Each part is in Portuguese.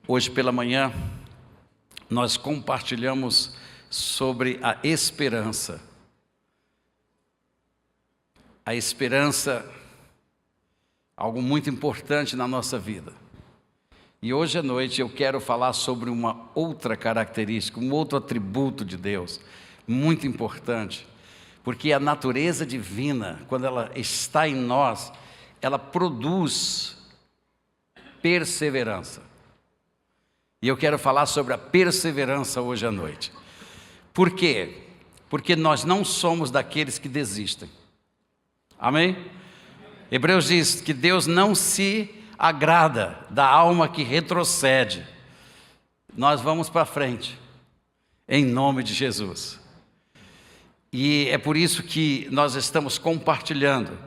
Hoje pela manhã, nós compartilhamos sobre a esperança. A esperança, algo muito importante na nossa vida. E hoje à noite eu quero falar sobre uma outra característica, um outro atributo de Deus, muito importante. Porque a natureza divina, quando ela está em nós, ela produz perseverança. E eu quero falar sobre a perseverança hoje à noite. Por quê? Porque nós não somos daqueles que desistem. Amém? Hebreus diz que Deus não se agrada da alma que retrocede. Nós vamos para frente, em nome de Jesus. E é por isso que nós estamos compartilhando.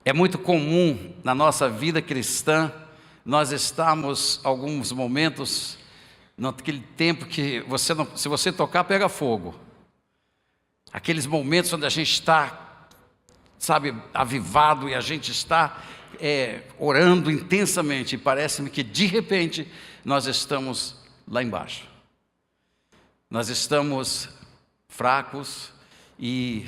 É muito comum na nossa vida cristã, nós estamos, alguns momentos, naquele tempo que se você tocar, pega fogo. Aqueles momentos onde a gente está, avivado e a gente está orando intensamente. E parece-me que de repente nós estamos lá embaixo. Nós estamos fracos e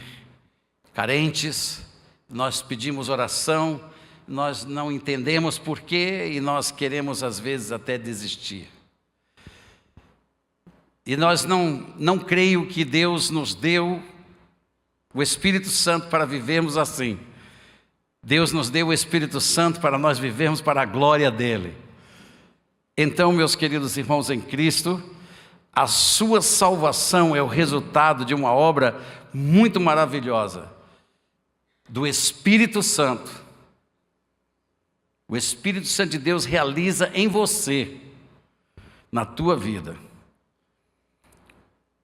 carentes, nós pedimos oração, nós não entendemos porquê e nós queremos às vezes até desistir. E nós não creio que Deus nos deu o Espírito Santo para vivermos assim. Deus nos deu o Espírito Santo para nós vivermos para a glória dEle. Então, meus queridos irmãos em Cristo, a sua salvação é o resultado de uma obra muito maravilhosa do Espírito Santo. O Espírito Santo de Deus realiza em você, na tua vida.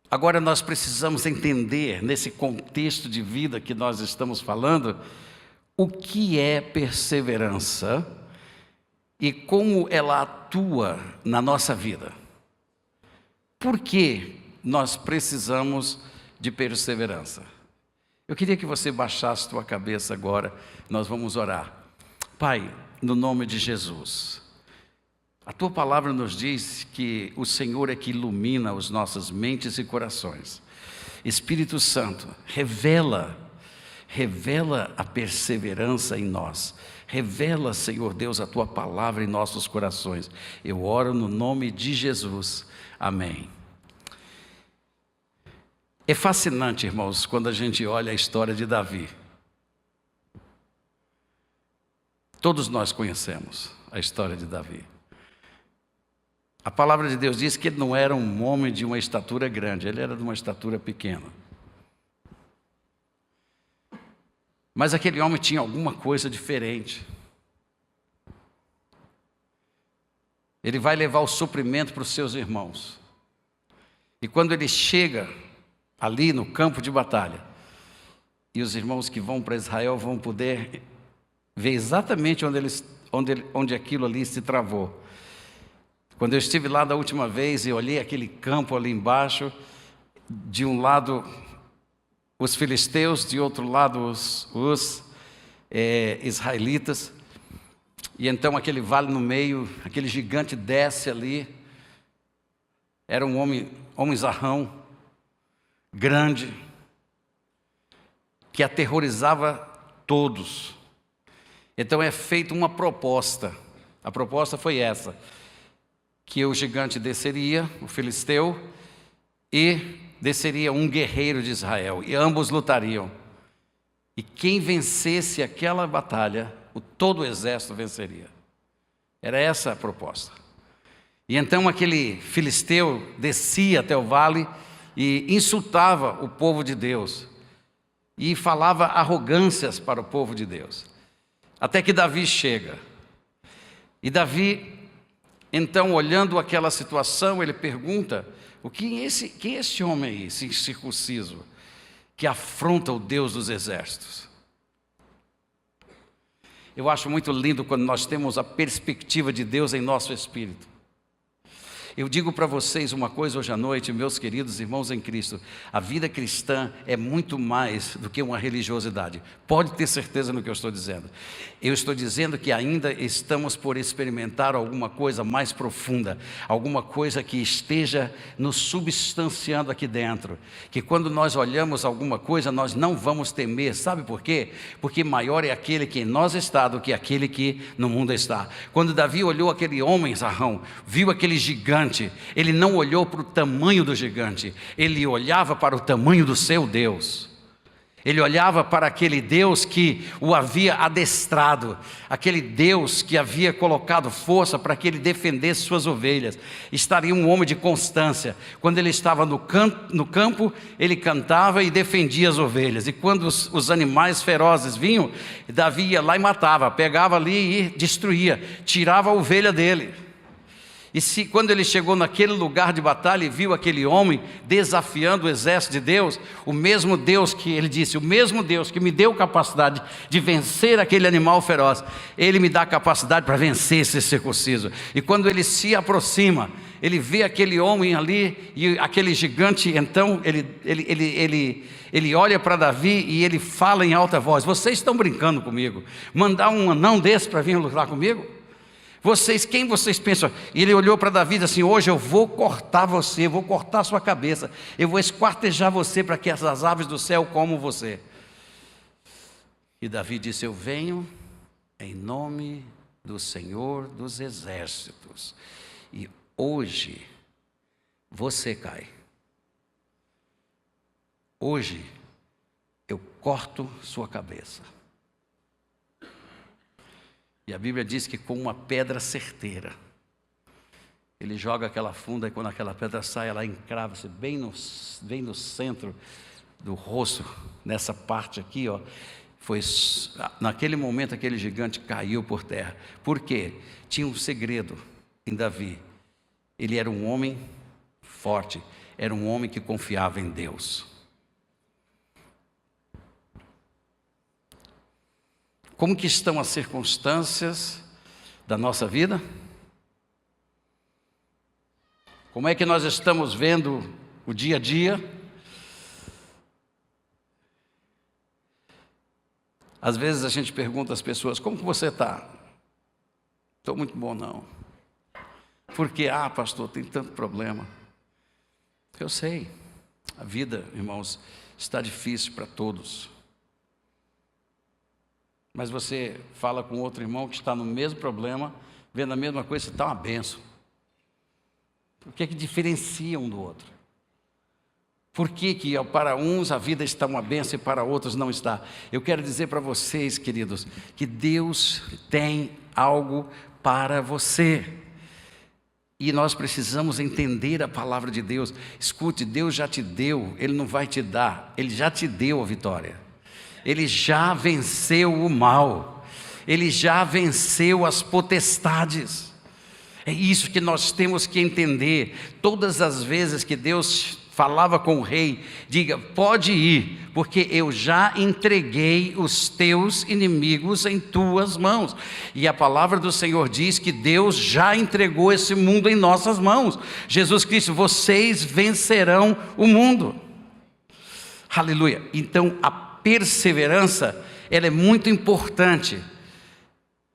Agora nós precisamos entender, nesse contexto de vida que nós estamos falando, o que é perseverança e como ela atua na nossa vida. Por que nós precisamos de perseverança? Eu queria que você baixasse tua cabeça agora, nós vamos orar. Pai, no nome de Jesus, a tua palavra nos diz que o Senhor é que ilumina as nossas mentes e corações. Espírito Santo, revela a perseverança em nós. Revela, Senhor Deus, a tua palavra em nossos corações. Eu oro no nome de Jesus. Amém. É fascinante, irmãos, quando a gente olha a história de Davi. Todos nós conhecemos a história de Davi. A palavra de Deus diz que ele não era um homem de uma estatura grande, ele era de uma estatura pequena. Mas aquele homem tinha alguma coisa diferente. Ele vai levar o suprimento para os seus irmãos. E quando ele chega ali no campo de batalha, e os irmãos que vão para Israel vão poder ver exatamente onde aquilo ali se travou. Quando eu estive lá da última vez e olhei aquele campo ali embaixo, de um lado os filisteus, de outro lado os israelitas, e então aquele vale no meio, aquele gigante desce ali, era um homenzarrão, grande, que aterrorizava todos. Então é feita uma proposta, a proposta foi essa, que o gigante desceria, o filisteu, e desceria um guerreiro de Israel, e ambos lutariam. E quem vencesse aquela batalha, todo o exército venceria. Era essa a proposta. E então aquele filisteu descia até o vale e insultava o povo de Deus, e falava arrogâncias para o povo de Deus. Até que Davi chega. E Davi, então, olhando aquela situação, ele pergunta: quem é esse homem aí, esse incircunciso, que afronta o Deus dos exércitos? Eu acho muito lindo quando nós temos a perspectiva de Deus em nosso espírito. Eu digo para vocês uma coisa hoje à noite, meus queridos irmãos em Cristo: a vida cristã é muito mais do que uma religiosidade. Pode ter certeza no que eu estou dizendo. Eu estou dizendo que ainda estamos por experimentar alguma coisa mais profunda, alguma coisa que esteja nos substanciando aqui dentro, que quando nós olhamos alguma coisa, nós não vamos temer. Sabe por quê? Porque maior é aquele que em nós está do que aquele que no mundo está. Quando Davi olhou aquele homem, Zarrão, viu aquele gigante, ele não olhou para o tamanho do gigante, ele olhava para o tamanho do seu Deus. Ele olhava para aquele Deus que o havia adestrado, aquele Deus que havia colocado força para que ele defendesse suas ovelhas. Estaria um homem de constância. Quando ele estava no campo, ele cantava e defendia as ovelhas. E quando os animais ferozes vinham, Davi ia lá e matava, pegava ali e destruía, tirava a ovelha dele. E quando ele chegou naquele lugar de batalha e viu aquele homem desafiando o exército de Deus, o mesmo Deus que ele disse, o mesmo Deus que me deu capacidade de vencer aquele animal feroz, ele me dá capacidade para vencer esse circunciso. E quando ele se aproxima, ele vê aquele homem ali e aquele gigante, então ele olha para Davi e ele fala em alta voz: vocês estão brincando comigo? Mandar um anão desse para vir lutar comigo? Quem vocês pensam? E ele olhou para Davi e disse assim: hoje eu vou cortar você, vou cortar sua cabeça, eu vou esquartejar você para que essas aves do céu comam você. E Davi disse: eu venho em nome do Senhor dos Exércitos, e hoje você cai. Hoje eu corto sua cabeça. E a Bíblia diz que com uma pedra certeira, ele joga aquela funda e quando aquela pedra sai, ela encrava-se bem no centro do rosto, nessa parte aqui, ó. Naquele momento aquele gigante caiu por terra. Por quê? Tinha um segredo em Davi. Ele era um homem forte, era um homem que confiava em Deus. Como que estão as circunstâncias da nossa vida? Como é que nós estamos vendo o dia a dia? Às vezes a gente pergunta às pessoas: como que você está? Estou muito bom não. Por quê? Pastor, tem tanto problema. Eu sei, a vida, irmãos, está difícil para todos. Mas você fala com outro irmão que está no mesmo problema, vendo a mesma coisa, você está uma bênção. Por que diferencia um do outro? Por que para uns a vida está uma bênção e para outros não está? Eu quero dizer para vocês, queridos, que Deus tem algo para você. E nós precisamos entender a palavra de Deus. Escute, Deus já te deu, Ele não vai te dar, Ele já te deu a vitória. Ele já venceu o mal, Ele já venceu as potestades. É isso que nós temos que entender. Todas as vezes que Deus falava com o rei, diga: pode ir, porque eu já entreguei os teus inimigos em tuas mãos. E a palavra do Senhor diz que Deus já entregou esse mundo em nossas mãos. Jesus Cristo: vocês vencerão o mundo. Aleluia. Então a perseverança, ela é muito importante.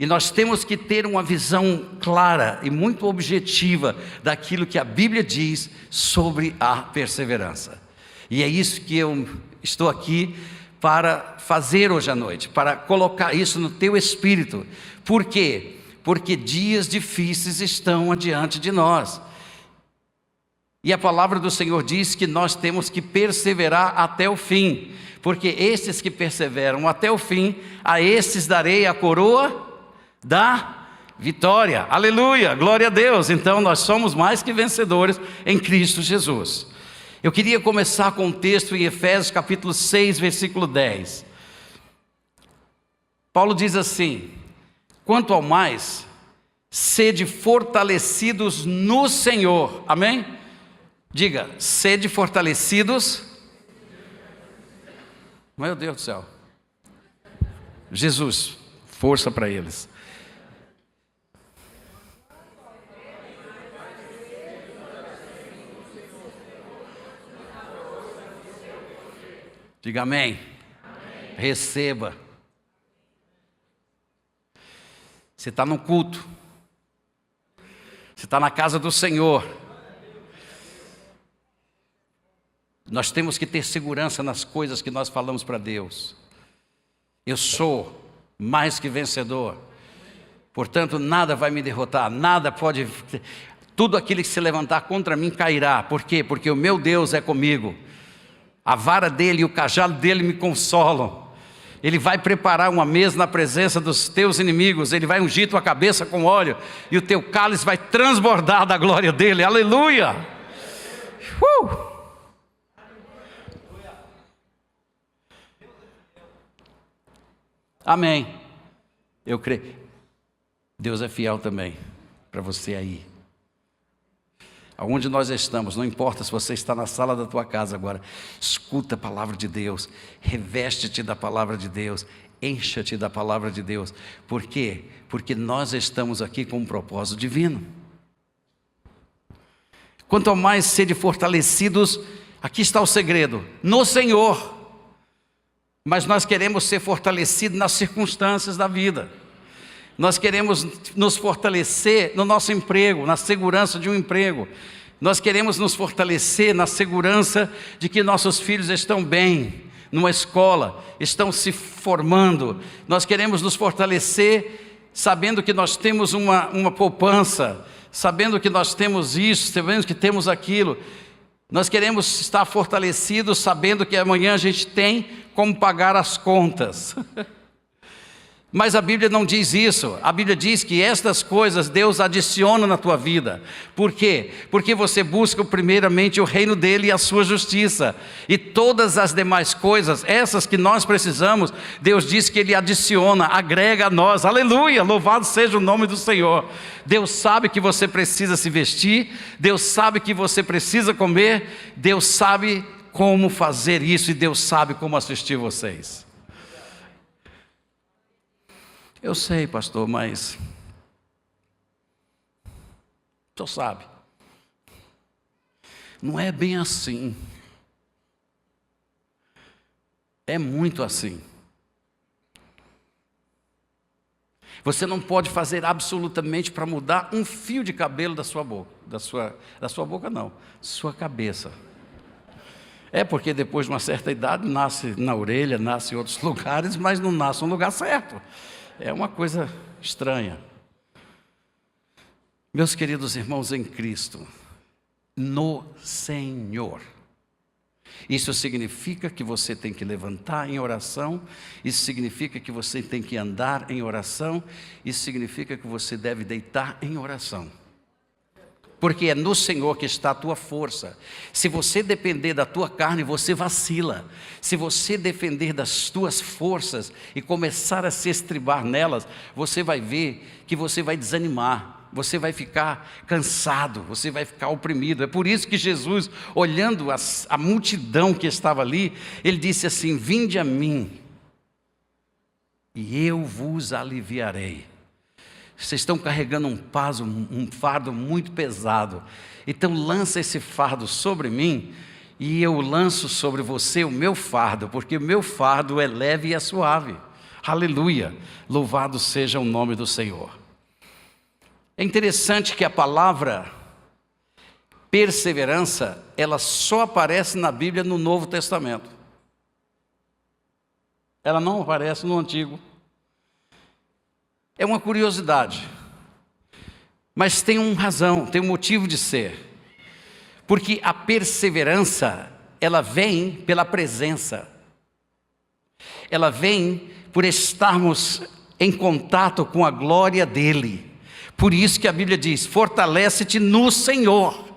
E nós temos que ter uma visão clara e muito objetiva daquilo que a Bíblia diz sobre a perseverança. E é isso que eu estou aqui para fazer hoje à noite, para colocar isso no teu espírito. Por quê? Porque dias difíceis estão adiante de nós. E a palavra do Senhor diz que nós temos que perseverar até o fim. Porque estes que perseveram até o fim, a estes darei a coroa da vitória. Aleluia, glória a Deus. Então nós somos mais que vencedores em Cristo Jesus. Eu queria começar com um texto em Efésios capítulo 6, versículo 10. Paulo diz assim: quanto ao mais, sede fortalecidos no Senhor. Amém? Diga: sede fortalecidos. Meu Deus do céu. Jesus, força para eles. Diga amém. Receba. Você está no culto. Você está na casa do Senhor. Nós temos que ter segurança nas coisas que nós falamos para Deus. Eu sou mais que vencedor. Portanto, nada vai me derrotar, nada pode... Tudo aquilo que se levantar contra mim cairá. Por quê? Porque o meu Deus é comigo. A vara dele e o cajado dele me consolam. Ele vai preparar uma mesa na presença dos teus inimigos. Ele vai ungir tua cabeça com óleo. E o teu cálice vai transbordar da glória dele. Aleluia! Amém. Eu creio. Deus é fiel também para você aí. Aonde nós estamos, não importa se você está na sala da tua casa agora, escuta a palavra de Deus, reveste-te da palavra de Deus, encha-te da palavra de Deus. Por quê? Porque nós estamos aqui com um propósito divino. Quanto mais sede fortalecidos, aqui está o segredo, no Senhor. Mas nós queremos ser fortalecidos nas circunstâncias da vida. Nós queremos nos fortalecer no nosso emprego, na segurança de um emprego. Nós queremos nos fortalecer na segurança de que nossos filhos estão bem, numa escola, estão se formando. Nós queremos nos fortalecer sabendo que nós temos uma poupança, sabendo que nós temos isso, sabendo que temos aquilo. Nós queremos estar fortalecidos sabendo que amanhã a gente tem como pagar as contas. Mas a Bíblia não diz isso. A Bíblia diz que estas coisas Deus adiciona na tua vida. Por quê? Porque você busca primeiramente o reino dele e a sua justiça. E todas as demais coisas, essas que nós precisamos, Deus diz que ele adiciona, agrega a nós. Aleluia! Louvado seja o nome do Senhor. Deus sabe que você precisa se vestir. Deus sabe que você precisa comer. Deus sabe como fazer isso e Deus sabe como assistir vocês. Eu sei, pastor, mas o senhor sabe, não é bem assim, é muito assim. Você não pode fazer absolutamente para mudar um fio de cabelo da sua boca, da sua boca não, sua cabeça. É porque depois de uma certa idade nasce na orelha, nasce em outros lugares, mas não nasce no lugar certo. É uma coisa estranha. Meus queridos irmãos em Cristo, no Senhor. Isso significa que você tem que levantar em oração, isso significa que você tem que andar em oração, isso significa que você deve deitar em oração. Porque é no Senhor que está a tua força. Se você depender da tua carne, você vacila. Se você depender das tuas forças e começar a se estribar nelas, você vai ver que você vai desanimar. Você vai ficar cansado, você vai ficar oprimido. É por isso que Jesus, olhando a multidão que estava ali, ele disse assim: vinde a mim e eu vos aliviarei. Vocês estão carregando um fardo muito pesado. Então lança esse fardo sobre mim e eu lanço sobre você o meu fardo, porque o meu fardo é leve e é suave. Aleluia! Louvado seja o nome do Senhor. É interessante que a palavra perseverança, ela só aparece na Bíblia no Novo Testamento. Ela não aparece no Antigo. É uma curiosidade, mas tem uma razão, tem um motivo de ser. Porque a perseverança, ela vem pela presença. Ela vem por estarmos em contato com a glória dEle. Por isso que a Bíblia diz, fortalece-te no Senhor.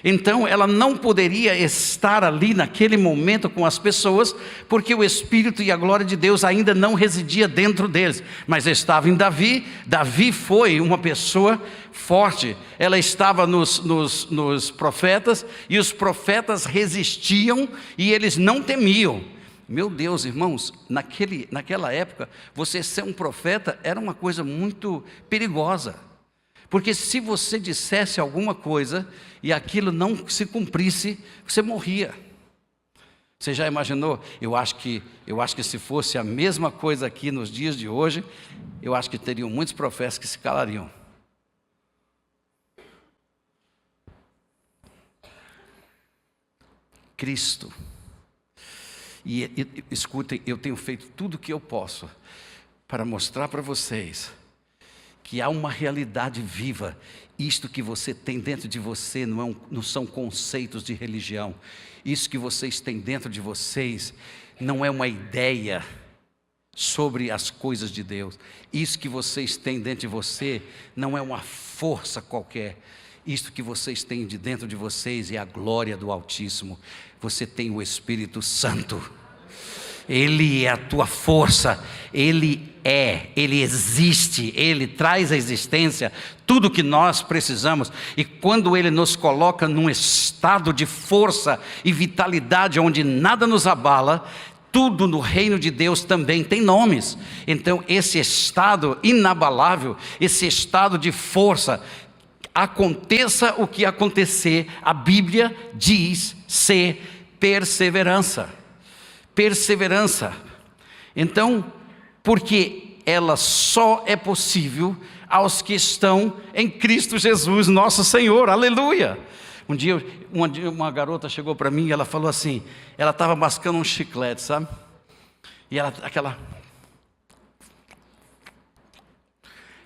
Então ela não poderia estar ali naquele momento com as pessoas, porque o Espírito e a glória de Deus ainda não residia dentro deles, mas estava em Davi. Davi foi uma pessoa forte, ela estava nos profetas, e os profetas resistiam e eles não temiam. Meu Deus, irmãos, naquela época, você ser um profeta era uma coisa muito perigosa. Porque se você dissesse alguma coisa e aquilo não se cumprisse, você morria. Você já imaginou? Eu acho que se fosse a mesma coisa aqui nos dias de hoje, eu acho que teriam muitos profetas que se calariam. Cristo. E escutem, eu tenho feito tudo o que eu posso para mostrar para vocês que há uma realidade viva. Isto que você tem dentro de você não são conceitos de religião. Isso que vocês têm dentro de vocês não é uma ideia sobre as coisas de Deus. Isso que vocês têm dentro de você não é uma força qualquer. Isto que vocês têm de dentro de vocês é a glória do Altíssimo. Você tem o Espírito Santo. Ele é a tua força, Ele existe, Ele traz à existência tudo o que nós precisamos. E quando Ele nos coloca num estado de força e vitalidade, onde nada nos abala, tudo no reino de Deus também tem nomes. Então esse estado inabalável, esse estado de força, aconteça o que acontecer, a Bíblia diz ser perseverança. Perseverança. Então, porque ela só é possível aos que estão em Cristo Jesus, nosso Senhor, aleluia. Um dia uma garota chegou para mim e ela falou assim, ela estava mascando um chiclete, sabe? E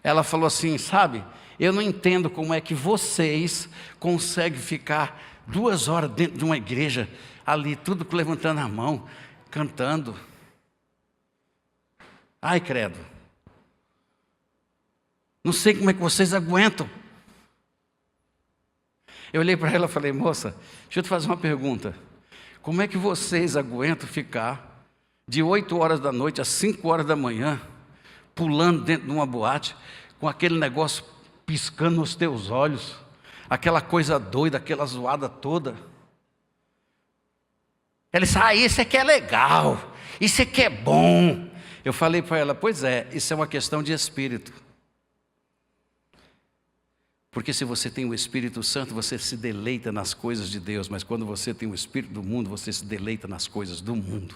ela falou assim, sabe, eu não entendo como é que vocês conseguem ficar 2 horas dentro de uma igreja, ali, tudo levantando a mão, cantando. Ai, credo. Não sei como é que vocês aguentam. Eu olhei para ela e falei, moça, deixa eu te fazer uma pergunta. Como é que vocês aguentam ficar de 8 horas da noite às 5 horas da manhã, pulando dentro de uma boate, com aquele negócio piscando nos teus olhos, aquela coisa doida, aquela zoada toda? Ela disse, isso aqui é legal, isso aqui é bom. Eu falei para ela, pois é, isso é uma questão de espírito. Porque se você tem o Espírito Santo, você se deleita nas coisas de Deus. Mas quando você tem o Espírito do mundo, você se deleita nas coisas do mundo.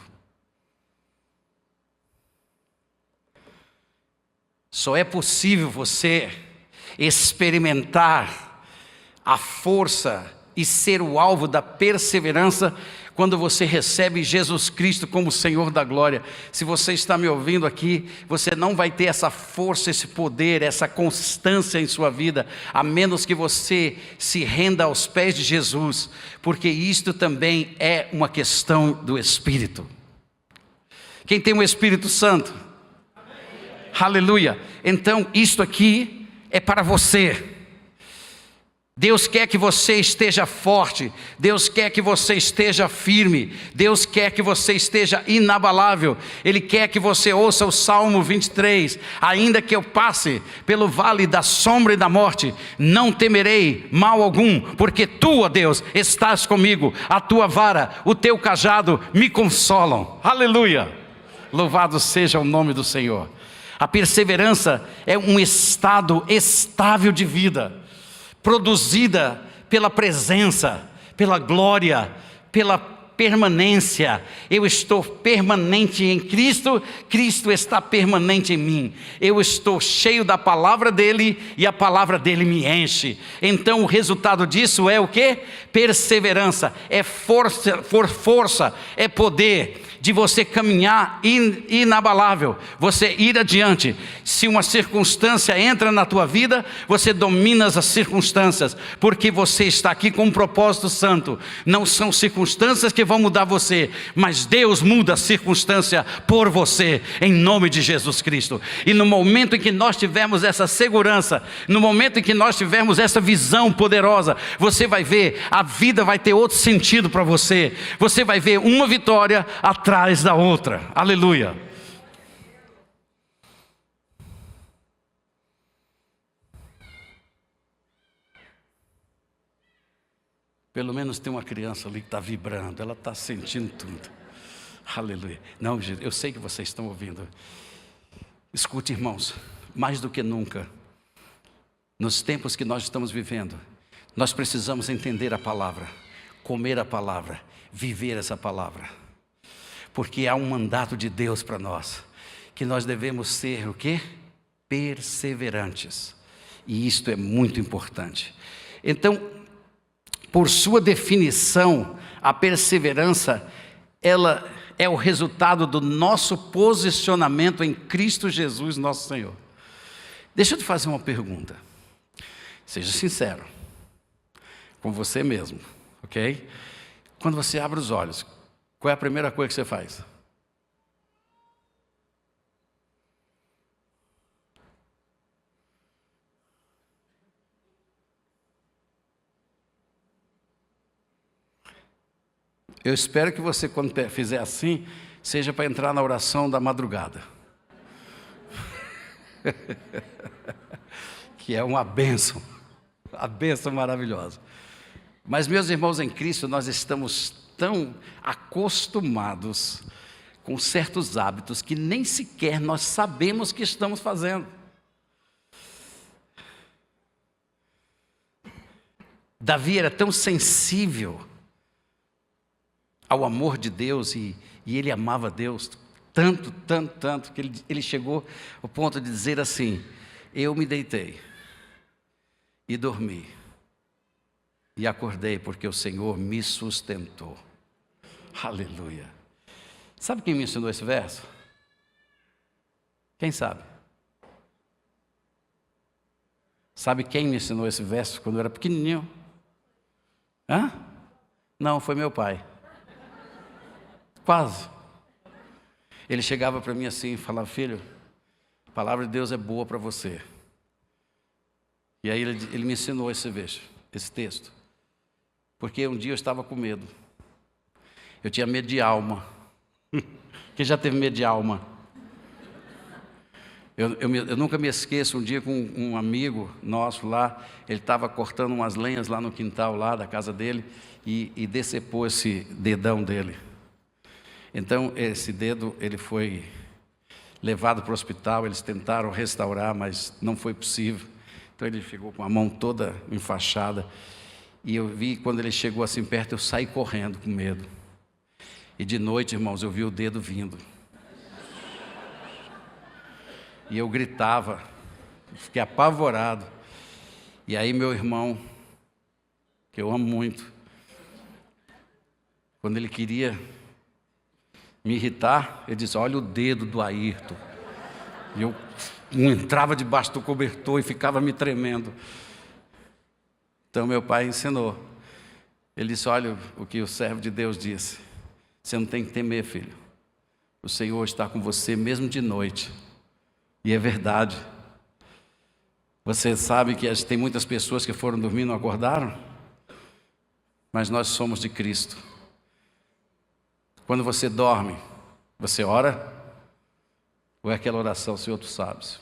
Só é possível você experimentar a força e ser o alvo da perseverança quando você recebe Jesus Cristo como Senhor da glória. Se você está me ouvindo aqui, você não vai ter essa força, esse poder, essa constância em sua vida, a menos que você se renda aos pés de Jesus, porque isto também é uma questão do Espírito. Quem tem o Espírito Santo? Amém. Aleluia. Então isto aqui é para você. Deus quer que você esteja forte, Deus quer que você esteja firme, Deus quer que você esteja inabalável. Ele quer que você ouça o Salmo 23, ainda que eu passe pelo vale da sombra e da morte, não temerei mal algum, porque tu, ó Deus, estás comigo, a tua vara, o teu cajado me consolam. Aleluia, louvado seja o nome do Senhor. A perseverança é um estado estável de vida, produzida pela presença, pela glória, pela permanência. Eu estou permanente em Cristo, Cristo está permanente em mim. Eu estou cheio da palavra dele e a palavra dele me enche. Então o resultado disso é o quê? Perseverança, é força, é poder de você caminhar inabalável, você ir adiante. Se uma circunstância entra na tua vida, você domina as circunstâncias, porque você está aqui com um propósito santo. Não são circunstâncias que vão mudar você, mas Deus muda a circunstância por você, em nome de Jesus Cristo. E no momento em que nós tivermos essa segurança, no momento em que nós tivermos essa visão poderosa, você vai ver, a vida vai ter outro sentido para você. Você vai ver uma vitória atrás da outra. Aleluia. Pelo menos tem uma criança ali que está vibrando, ela está sentindo tudo. Aleluia. Não, eu sei que vocês estão ouvindo. Escute, irmãos, mais do que nunca, nos tempos que nós estamos vivendo, nós precisamos entender a palavra, comer a palavra, viver essa palavra. Porque há um mandato de Deus para nós, que nós devemos ser o quê? Perseverantes. E isto é muito importante. Então, por sua definição, a perseverança, ela é o resultado do nosso posicionamento em Cristo Jesus, nosso Senhor. Deixa eu te fazer uma pergunta. Seja sincero com você mesmo, ok? Quando você abre os olhos, qual é a primeira coisa que você faz? Eu espero que você, quando fizer assim, seja para entrar na oração da madrugada. Que é uma bênção maravilhosa. Mas, meus irmãos em Cristo, nós estamos tão acostumados com certos hábitos que nem sequer nós sabemos que estamos fazendo. Davi era tão sensível ao amor de Deus e ele amava Deus tanto, que ele chegou ao ponto de dizer assim: eu me deitei e dormi e acordei porque o Senhor me sustentou. Aleluia. Sabe quem me ensinou esse verso? Quem sabe? Sabe quem me ensinou esse verso quando eu era pequenininho? Hã? Não, foi meu pai. Quase. Ele chegava para mim assim e falava: filho, a palavra de Deus é boa para você. E aí ele me ensinou esse texto. Porque um dia eu estava com medo. Eu tinha medo de alma. Quem já teve medo de alma? Eu nunca me esqueço, um dia com um amigo nosso lá, ele estava cortando umas lenhas lá no quintal lá da casa dele e decepou esse dedão dele. Então, esse dedo, ele foi levado para o hospital, eles tentaram restaurar, mas não foi possível. Então, ele ficou com a mão toda enfaixada. E eu vi, quando ele chegou assim perto, eu saí correndo com medo. E de noite, irmãos, eu vi o dedo vindo. E eu gritava, fiquei apavorado. E aí, meu irmão, que eu amo muito, quando ele queria me irritar, ele disse: olha o dedo do Ayrton. E eu entrava debaixo do cobertor e ficava me tremendo. Então meu pai ensinou. Ele disse: olha o que o servo de Deus disse. Você não tem que temer, filho. O Senhor está com você mesmo de noite. E é verdade. Você sabe que tem muitas pessoas que foram dormir e não acordaram? Mas nós somos de Cristo. Quando você dorme, você ora? Ou é aquela oração, Senhor, tu sabes?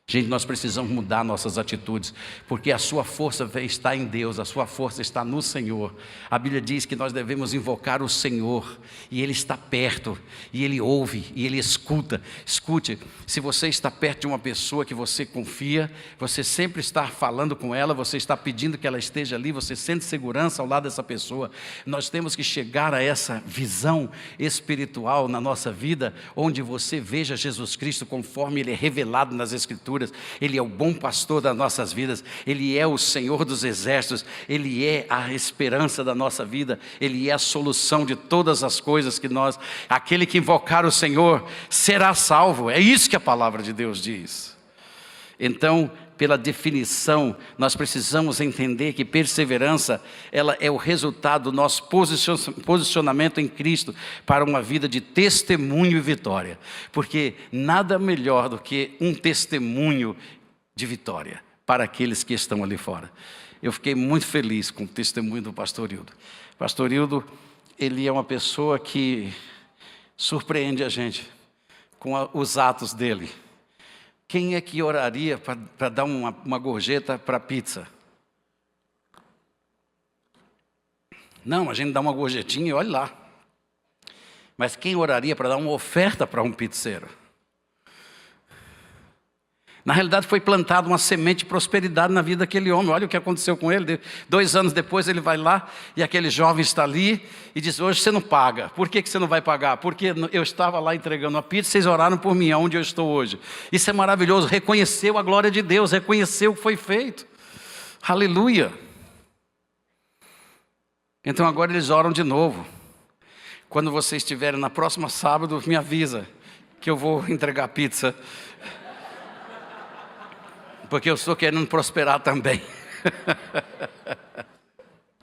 Gente, nós precisamos mudar nossas atitudes, porque a sua força está em Deus, a sua força está no Senhor. A Bíblia diz que nós devemos invocar o Senhor, e Ele está perto, e Ele ouve, e Ele escuta. Escute, se você está perto de uma pessoa que você confia, você sempre está falando com ela, você está pedindo que ela esteja ali, você sente segurança ao lado dessa pessoa. Nós temos que chegar a essa visão espiritual na nossa vida, onde você veja Jesus Cristo conforme Ele é revelado nas Escrituras. Ele é o bom pastor das nossas vidas, Ele é o Senhor dos exércitos, Ele é a esperança da nossa vida, Ele é a solução de todas as coisas que aquele que invocar o Senhor será salvo. É isso que a palavra de Deus diz. Então, pela definição, nós precisamos entender que perseverança, ela é o resultado do nosso posicionamento em Cristo para uma vida de testemunho e vitória. Porque nada melhor do que um testemunho de vitória para aqueles que estão ali fora. Eu fiquei muito feliz com o testemunho do pastor Hildo. Pastor Hildo, ele é uma pessoa que surpreende a gente com os atos dele. Quem é que oraria para dar uma gorjeta para pizza? Não, a gente dá uma gorjetinha e olha lá. Mas quem oraria para dar uma oferta para um pizzeiro? Na realidade foi plantada uma semente de prosperidade na vida daquele homem. Olha o que aconteceu com ele. 2 anos depois ele vai lá e aquele jovem está ali e diz: hoje você não paga. Por que você não vai pagar? Porque eu estava lá entregando a pizza, vocês oraram por mim, aonde eu estou hoje. Isso é maravilhoso, reconheceu a glória de Deus, reconheceu o que foi feito. Aleluia. Então agora eles oram de novo. Quando vocês estiverem na próxima sábado, me avisa que eu vou entregar pizza. Porque eu estou querendo prosperar também.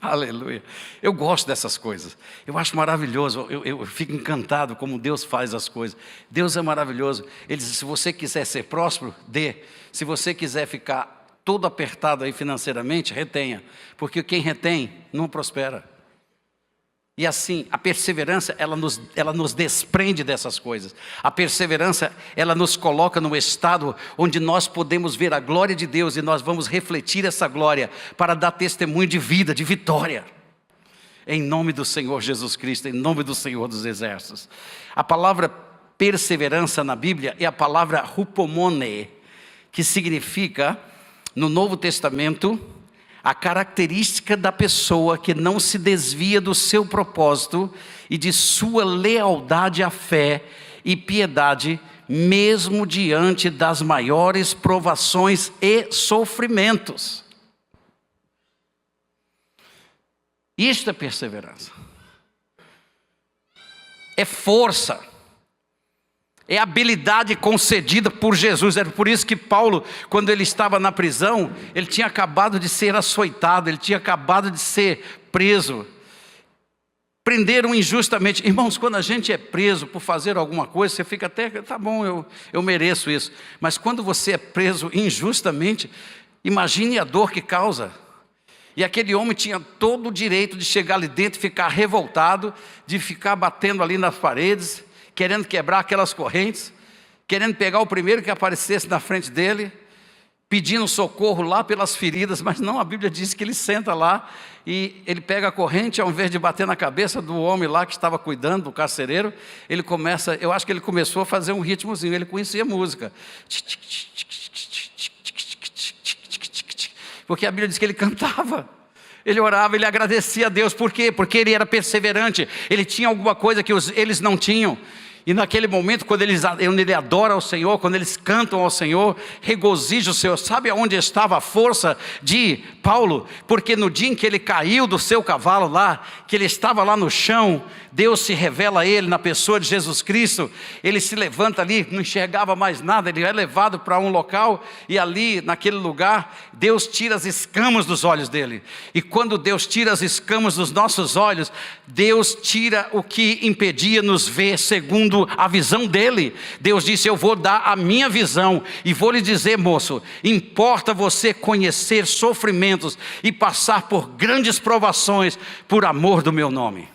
Aleluia. Eu gosto dessas coisas. Eu acho maravilhoso. Eu fico encantado como Deus faz as coisas. Deus é maravilhoso. Ele diz: se você quiser ser próspero, dê. Se você quiser ficar todo apertado aí financeiramente, retenha. Porque quem retém, não prospera. E assim, a perseverança, ela nos desprende dessas coisas. A perseverança, ela nos coloca num estado onde nós podemos ver a glória de Deus e nós vamos refletir essa glória para dar testemunho de vida, de vitória. Em nome do Senhor Jesus Cristo, em nome do Senhor dos Exércitos. A palavra perseverança na Bíblia é a palavra hupomone, que significa, no Novo Testamento, a característica da pessoa que não se desvia do seu propósito e de sua lealdade à fé e piedade, mesmo diante das maiores provações e sofrimentos. Isto é perseverança. É força. É habilidade concedida por Jesus. Era por isso que Paulo, quando ele estava na prisão, ele tinha acabado de ser açoitado, ele tinha acabado de ser preso. Prenderam injustamente. Irmãos, quando a gente é preso por fazer alguma coisa, você fica até, tá bom, eu mereço isso. Mas quando você é preso injustamente, imagine a dor que causa. E aquele homem tinha todo o direito de chegar ali dentro e ficar revoltado, de ficar batendo ali nas paredes, querendo quebrar aquelas correntes, querendo pegar o primeiro que aparecesse na frente dele, pedindo socorro lá pelas feridas, mas não, a Bíblia diz que ele senta lá e ele pega a corrente, ao invés de bater na cabeça do homem lá que estava cuidando, do carcereiro, ele começa, eu acho que ele começou a fazer um ritmozinho, ele conhecia música, porque a Bíblia diz que ele cantava. Ele orava, ele agradecia a Deus. Por quê? Porque ele era perseverante. Ele tinha alguma coisa que eles não tinham. E naquele momento, quando ele adora ao Senhor, quando eles cantam ao Senhor, regozija o Senhor. Sabe aonde estava a força de Paulo? Porque no dia em que ele caiu do seu cavalo lá, que ele estava lá no chão, Deus se revela a ele na pessoa de Jesus Cristo. Ele se levanta ali, não enxergava mais nada, ele é levado para um local e ali, naquele lugar, Deus tira as escamas dos olhos dele. E quando Deus tira as escamas dos nossos olhos, Deus tira o que impedia nos ver segundo a visão dele. Deus disse: eu vou dar a minha visão e vou lhe dizer, moço, importa você conhecer sofrimentos e passar por grandes provações por amor do meu nome.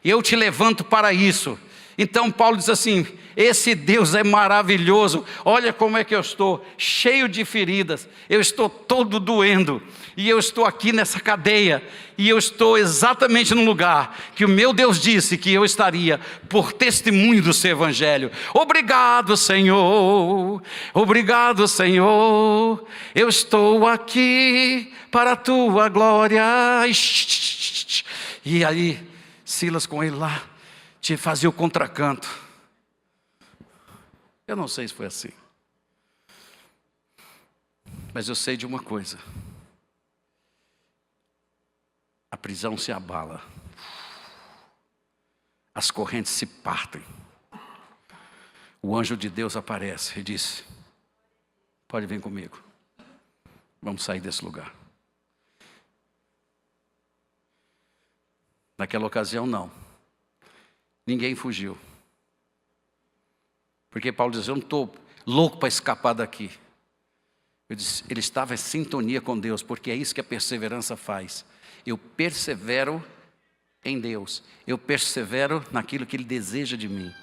Eu te levanto para isso. Então Paulo diz assim: esse Deus é maravilhoso. Olha como é que eu estou, cheio de feridas, eu estou todo doendo, e eu estou aqui nessa cadeia, e eu estou exatamente no lugar que o meu Deus disse que eu estaria, por testemunho do seu evangelho. Obrigado, Senhor, obrigado, Senhor, eu estou aqui para a tua glória. E aí Silas com ele lá, te fazia o contracanto. Eu não sei se foi assim, mas eu sei de uma coisa: a prisão se abala, as correntes se partem, o anjo de Deus aparece e diz: pode vir comigo, vamos sair desse lugar. Naquela ocasião não, ninguém fugiu, porque Paulo diz: eu não estou louco para escapar daqui. Ele estava em sintonia com Deus, porque é isso que a perseverança faz. Eu persevero em Deus, eu persevero naquilo que Ele deseja de mim.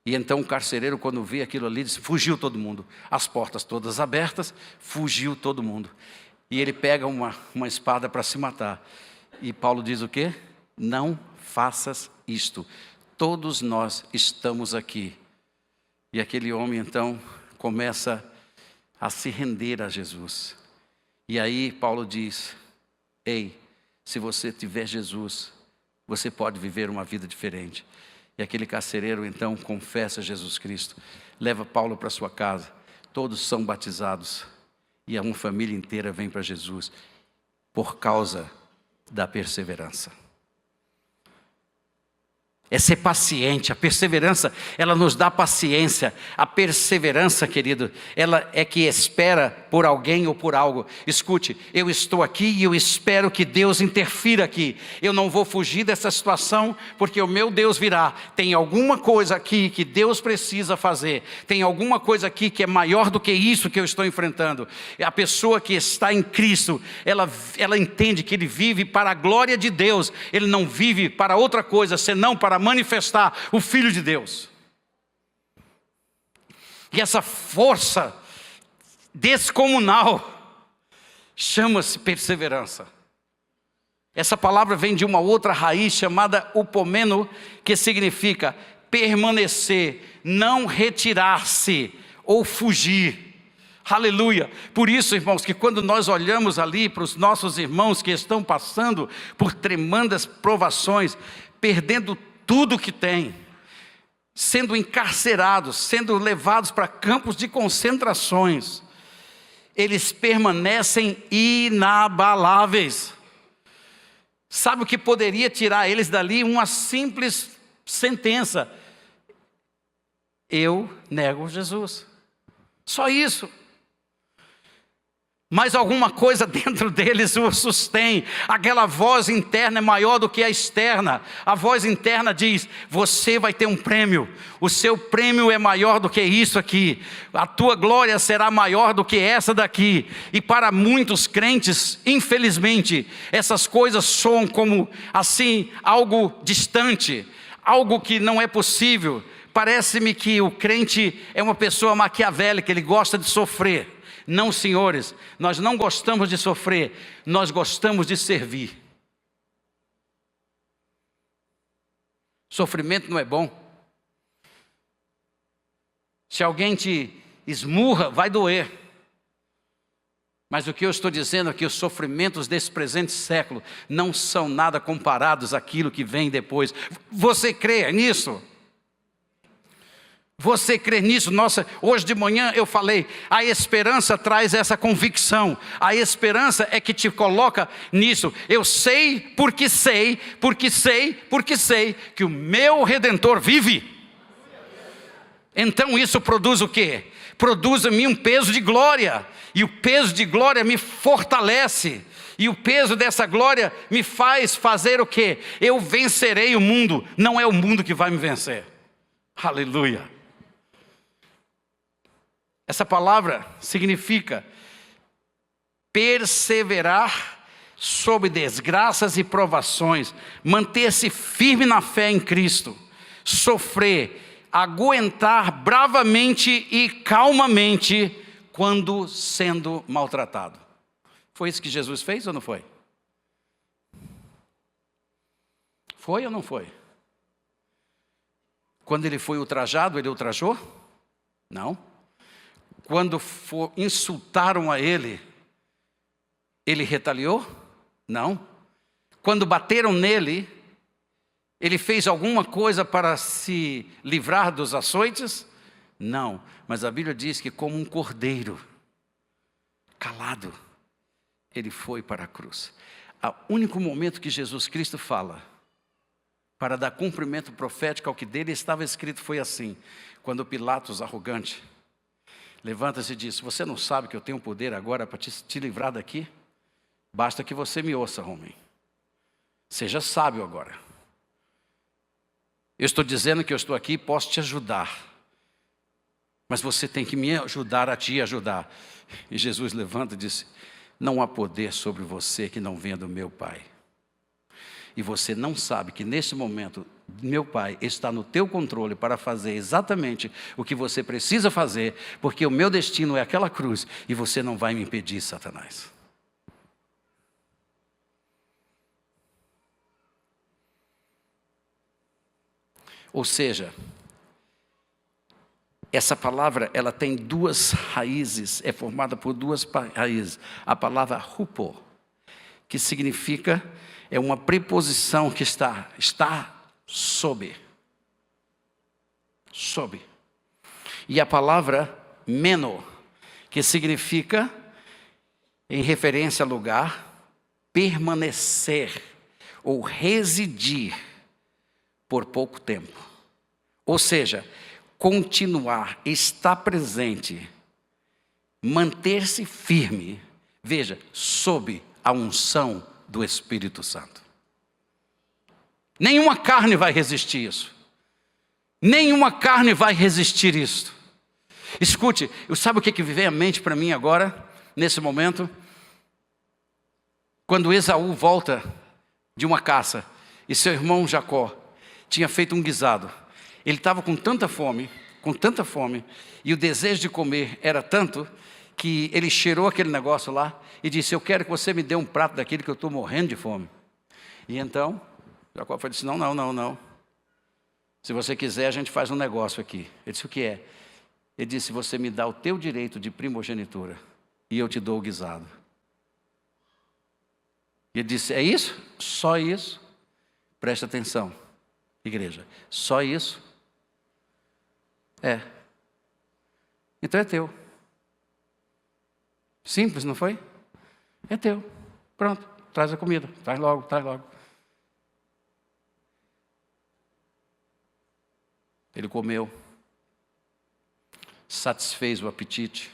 E então o carcereiro, quando vê aquilo ali, diz: fugiu todo mundo, as portas todas abertas, fugiu todo mundo. E ele pega uma espada para se matar. E Paulo diz o quê? Não faças isto, todos nós estamos aqui. E aquele homem então começa a se render a Jesus. E aí Paulo diz: ei, se você tiver Jesus, você pode viver uma vida diferente. E aquele carcereiro então confessa Jesus Cristo, leva Paulo para sua casa, todos são batizados e uma família inteira vem para Jesus por causa da perseverança. É ser paciente. A perseverança, ela nos dá paciência. A perseverança, querido, ela é que espera por alguém ou por algo. Escute, eu estou aqui e eu espero que Deus interfira aqui. Eu não vou fugir dessa situação, porque o meu Deus virá. Tem alguma coisa aqui que Deus precisa fazer. Tem alguma coisa aqui que é maior do que isso que eu estou enfrentando. A pessoa que está em Cristo, ela entende que ele vive para a glória de Deus. Ele não vive para outra coisa, senão para manifestar o Filho de Deus. E essa força descomunal chama-se perseverança. Essa palavra vem de uma outra raiz chamada upomeno, que significa permanecer, não retirar-se ou fugir. Aleluia. Por isso, irmãos, que quando nós olhamos ali para os nossos irmãos que estão passando por tremendas provações, perdendo tudo que tem, sendo encarcerados, sendo levados para campos de concentrações, eles permanecem inabaláveis. Sabe o que poderia tirar eles dali? Uma simples sentença: eu nego Jesus. Só isso. Mas alguma coisa dentro deles o sustém. Aquela voz interna é maior do que a externa. A voz interna diz: você vai ter um prêmio. O seu prêmio é maior do que isso aqui. A tua glória será maior do que essa daqui. E para muitos crentes, infelizmente, essas coisas soam como assim, algo distante, algo que não é possível. Parece-me que o crente é uma pessoa maquiavélica, ele gosta de sofrer. Não, senhores, nós não gostamos de sofrer, nós gostamos de servir. Sofrimento não é bom. Se alguém te esmurra, vai doer. Mas o que eu estou dizendo é que os sofrimentos desse presente século não são nada comparados àquilo que vem depois. Você crê nisso? Você crê nisso? Nossa, hoje de manhã eu falei, a esperança traz essa convicção. A esperança é que te coloca nisso. Eu sei, porque sei, porque sei, porque sei que o meu Redentor vive. Então isso produz o quê? Produz em mim um peso de glória. E o peso de glória me fortalece. E o peso dessa glória me faz fazer o quê? Eu vencerei o mundo. Não é o mundo que vai me vencer. Aleluia. Essa palavra significa perseverar sob desgraças e provações, manter-se firme na fé em Cristo, sofrer, aguentar bravamente e calmamente quando sendo maltratado. Foi isso que Jesus fez ou não foi? Foi ou não foi? Quando ele foi ultrajado, ele ultrajou? Não. Quando insultaram a ele, ele retaliou? Não. Quando bateram nele, ele fez alguma coisa para se livrar dos açoites? Não. Mas a Bíblia diz que como um cordeiro, calado, ele foi para a cruz. O único momento que Jesus Cristo fala, para dar cumprimento profético ao que dele estava escrito, foi assim: quando Pilatos, arrogante, levanta-se e diz: você não sabe que eu tenho poder agora para te livrar daqui? Basta que você me ouça, homem. Seja sábio agora. Eu estou dizendo que eu estou aqui e posso te ajudar. Mas você tem que me ajudar a te ajudar. E Jesus levanta e diz: não há poder sobre você que não venha do meu Pai. E você não sabe que nesse momento meu Pai está no teu controle para fazer exatamente o que você precisa fazer, porque o meu destino é aquela cruz e você não vai me impedir, Satanás. Ou seja, Essa palavra, ela tem duas raízes, é formada por duas raízes. A palavra hupo, que significa, é uma preposição que está sob. Sob. E a palavra meno, que significa, em referência a lugar, permanecer ou residir por pouco tempo. Ou seja, continuar, estar presente, manter-se firme, veja, sob a unção do Espírito Santo. Nenhuma carne vai resistir isso. Nenhuma carne vai resistir isso. Escute, sabe o que vem à mente para mim agora, nesse momento? Quando Esaú volta de uma caça e seu irmão Jacó tinha feito um guisado. Ele estava com tanta fome, e o desejo de comer era tanto, que ele cheirou aquele negócio lá e disse: eu quero que você me dê um prato daquele que eu estou morrendo de fome. E então, Jacó disse: não. Se você quiser, a gente faz um negócio aqui. Ele disse: o que é? Ele disse: você me dá o teu direito de primogenitura e eu te dou o guisado. E ele disse: é isso? Só isso? Presta atenção, igreja. Só isso? É. Então é teu. Simples, não foi? É teu. Pronto, traz a comida. Traz logo. Ele comeu. Satisfez o apetite.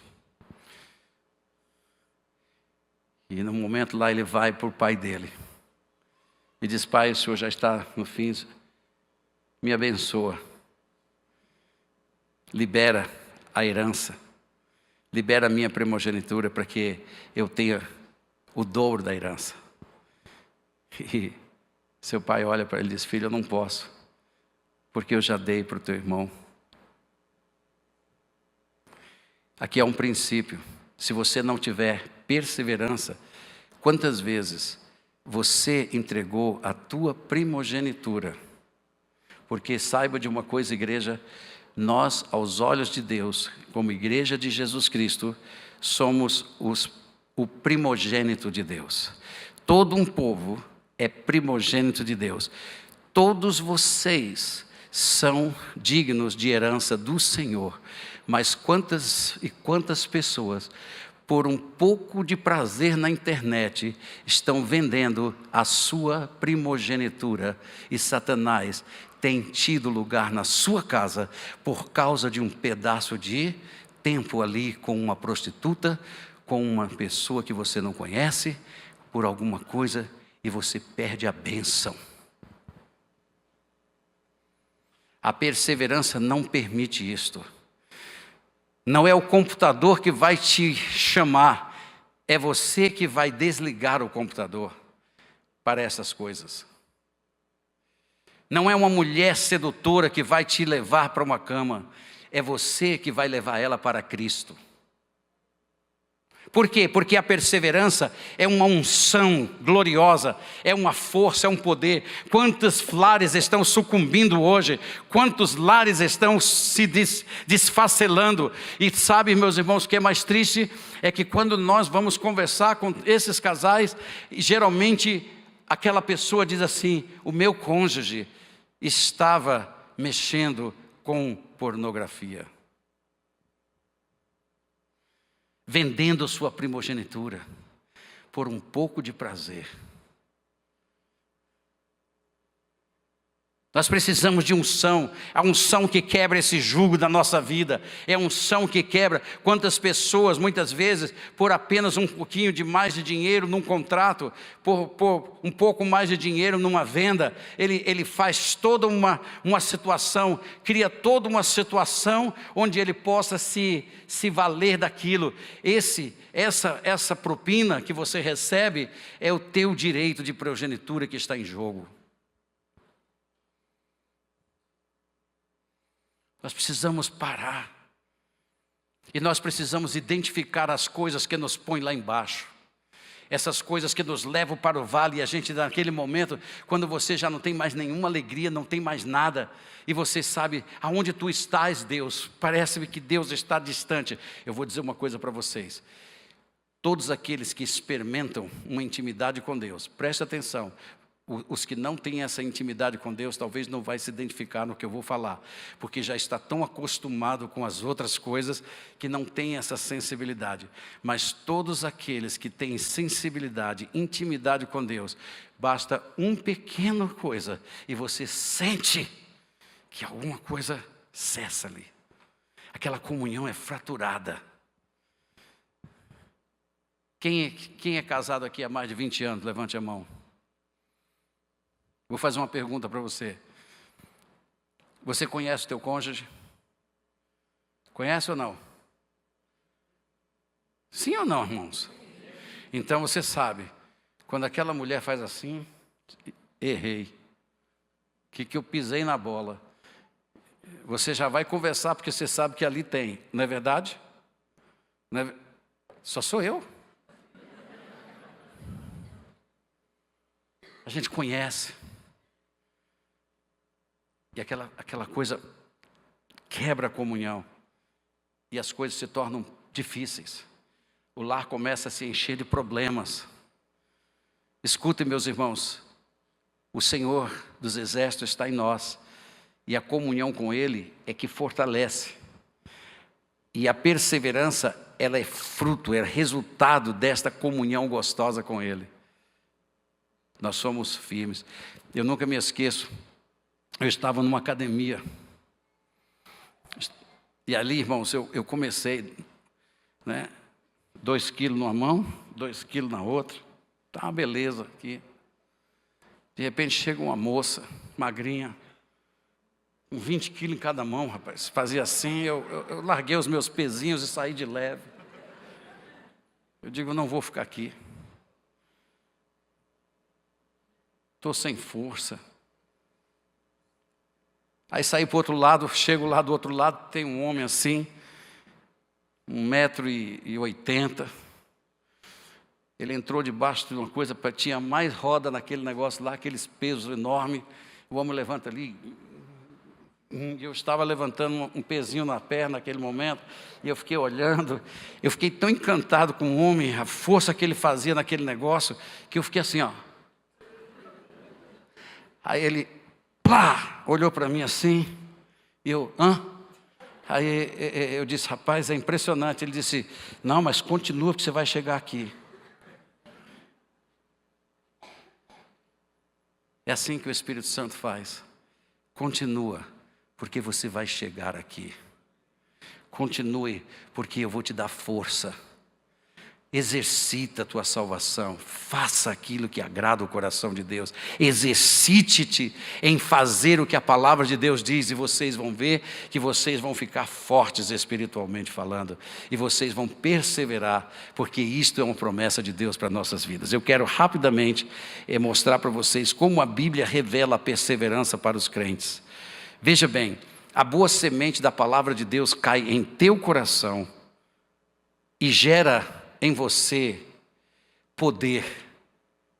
E no momento lá ele vai para o pai dele. E diz: pai, o senhor já está no fim. Me abençoa. Libera a herança. Libera a minha primogenitura para que eu tenha o dobro da herança. E seu pai olha para ele e diz: filho, eu não posso, porque eu já dei para o teu irmão. Aqui é um princípio. Se você não tiver perseverança, quantas vezes você entregou a tua primogenitura? Porque saiba de uma coisa, igreja, nós, aos olhos de Deus, como igreja de Jesus Cristo, somos o primogênito de Deus. Todo um povo é primogênito de Deus. Todos vocês são dignos de herança do Senhor. Mas quantas e quantas pessoas, por um pouco de prazer na internet, estão vendendo a sua primogenitura, e Satanás tem tido lugar na sua casa por causa de um pedaço de tempo ali com uma prostituta, com uma pessoa que você não conhece, por alguma coisa, e você perde a bênção. A perseverança não permite isto. Não é o computador que vai te chamar, é você que vai desligar o computador para essas coisas. Não é uma mulher sedutora que vai te levar para uma cama, é você que vai levar ela para Cristo. Por quê? Porque a perseverança é uma unção gloriosa, é uma força, é um poder. Quantos lares estão sucumbindo hoje? Quantos lares estão se desfacelando? E sabe, meus irmãos, o que é mais triste? É que quando nós vamos conversar com esses casais, geralmente aquela pessoa diz assim: o meu cônjuge estava mexendo com pornografia, vendendo sua primogenitura por um pouco de prazer. Nós precisamos de unção, a unção que quebra esse jugo da nossa vida, é a unção que quebra. Quantas pessoas, muitas vezes, por apenas um pouquinho de mais de dinheiro num contrato, por um pouco mais de dinheiro numa venda, ele faz toda uma situação, cria toda uma situação onde ele possa se valer daquilo. Essa propina que você recebe é o teu direito de primogenitura que está em jogo. Nós precisamos parar. E nós precisamos identificar as coisas que nos põem lá embaixo. essas coisas que nos levam para o vale, e a gente naquele momento, quando você já não tem mais nenhuma alegria, não tem mais nada, e você sabe, aonde tu estás, Deus? Parece-me que Deus está distante. Eu vou dizer uma coisa para vocês. Todos aqueles que experimentam uma intimidade com Deus, preste atenção, os que não têm essa intimidade com Deus, talvez não vai se identificar no que eu vou falar, porque já está tão acostumado com as outras coisas, que não tem essa sensibilidade. Mas todos aqueles que têm sensibilidade, intimidade com Deus, basta uma pequena coisa, e você sente que alguma coisa cessa ali. Aquela comunhão é fraturada. Quem é casado aqui há mais de 20 anos? Levante a mão. Vou fazer uma pergunta para você. Você conhece o teu cônjuge? Conhece ou não? Sim ou não, irmãos? Então você sabe, quando aquela mulher faz assim, errei. Que eu pisei na bola. Você já vai conversar, porque você sabe que ali tem, não é verdade? Não é... Só sou eu. A gente conhece. E aquela coisa quebra a comunhão. E as coisas se tornam difíceis. O lar começa a se encher de problemas. Escutem, meus irmãos. O Senhor dos Exércitos está em nós. E a comunhão com Ele é que fortalece. E a perseverança, ela é fruto, é resultado desta comunhão gostosa com Ele. Nós somos firmes. Eu nunca me esqueço. Eu estava numa academia. E ali, irmãos, eu comecei, né? 2 quilos numa mão, 2 quilos na outra. Tá uma beleza aqui. De repente chega uma moça, magrinha, com 20 quilos em cada mão, rapaz. Fazia assim, eu larguei os meus pezinhos e saí de leve. Eu digo, não vou ficar aqui. Estou sem força. Aí saí para o outro lado, chego lá do outro lado, tem um homem assim, 1,80 m. Ele entrou debaixo de uma coisa, tinha mais roda naquele negócio lá, aqueles pesos enormes. O homem levanta ali. Eu estava levantando um pezinho na perna naquele momento, e eu fiquei olhando. Eu fiquei tão encantado com o homem, a força que ele fazia naquele negócio, que eu fiquei assim, ó. Aí ele, plá, olhou para mim assim, e eu, hã? Aí eu disse, rapaz, é impressionante. Ele disse, não, mas continua, porque você vai chegar aqui. É assim que o Espírito Santo faz. Continua, porque você vai chegar aqui. Continue, porque eu vou te dar força. Exercita a tua salvação. Faça aquilo que agrada o coração de Deus. Exercite-te em fazer o que a palavra de Deus diz. E vocês vão ver que vocês vão ficar fortes espiritualmente falando. E vocês vão perseverar, porque isto é uma promessa de Deus para nossas vidas. Eu quero rapidamente mostrar para vocês como a Bíblia revela a perseverança para os crentes. Veja bem, a boa semente da palavra de Deus cai em teu coração e gera em você poder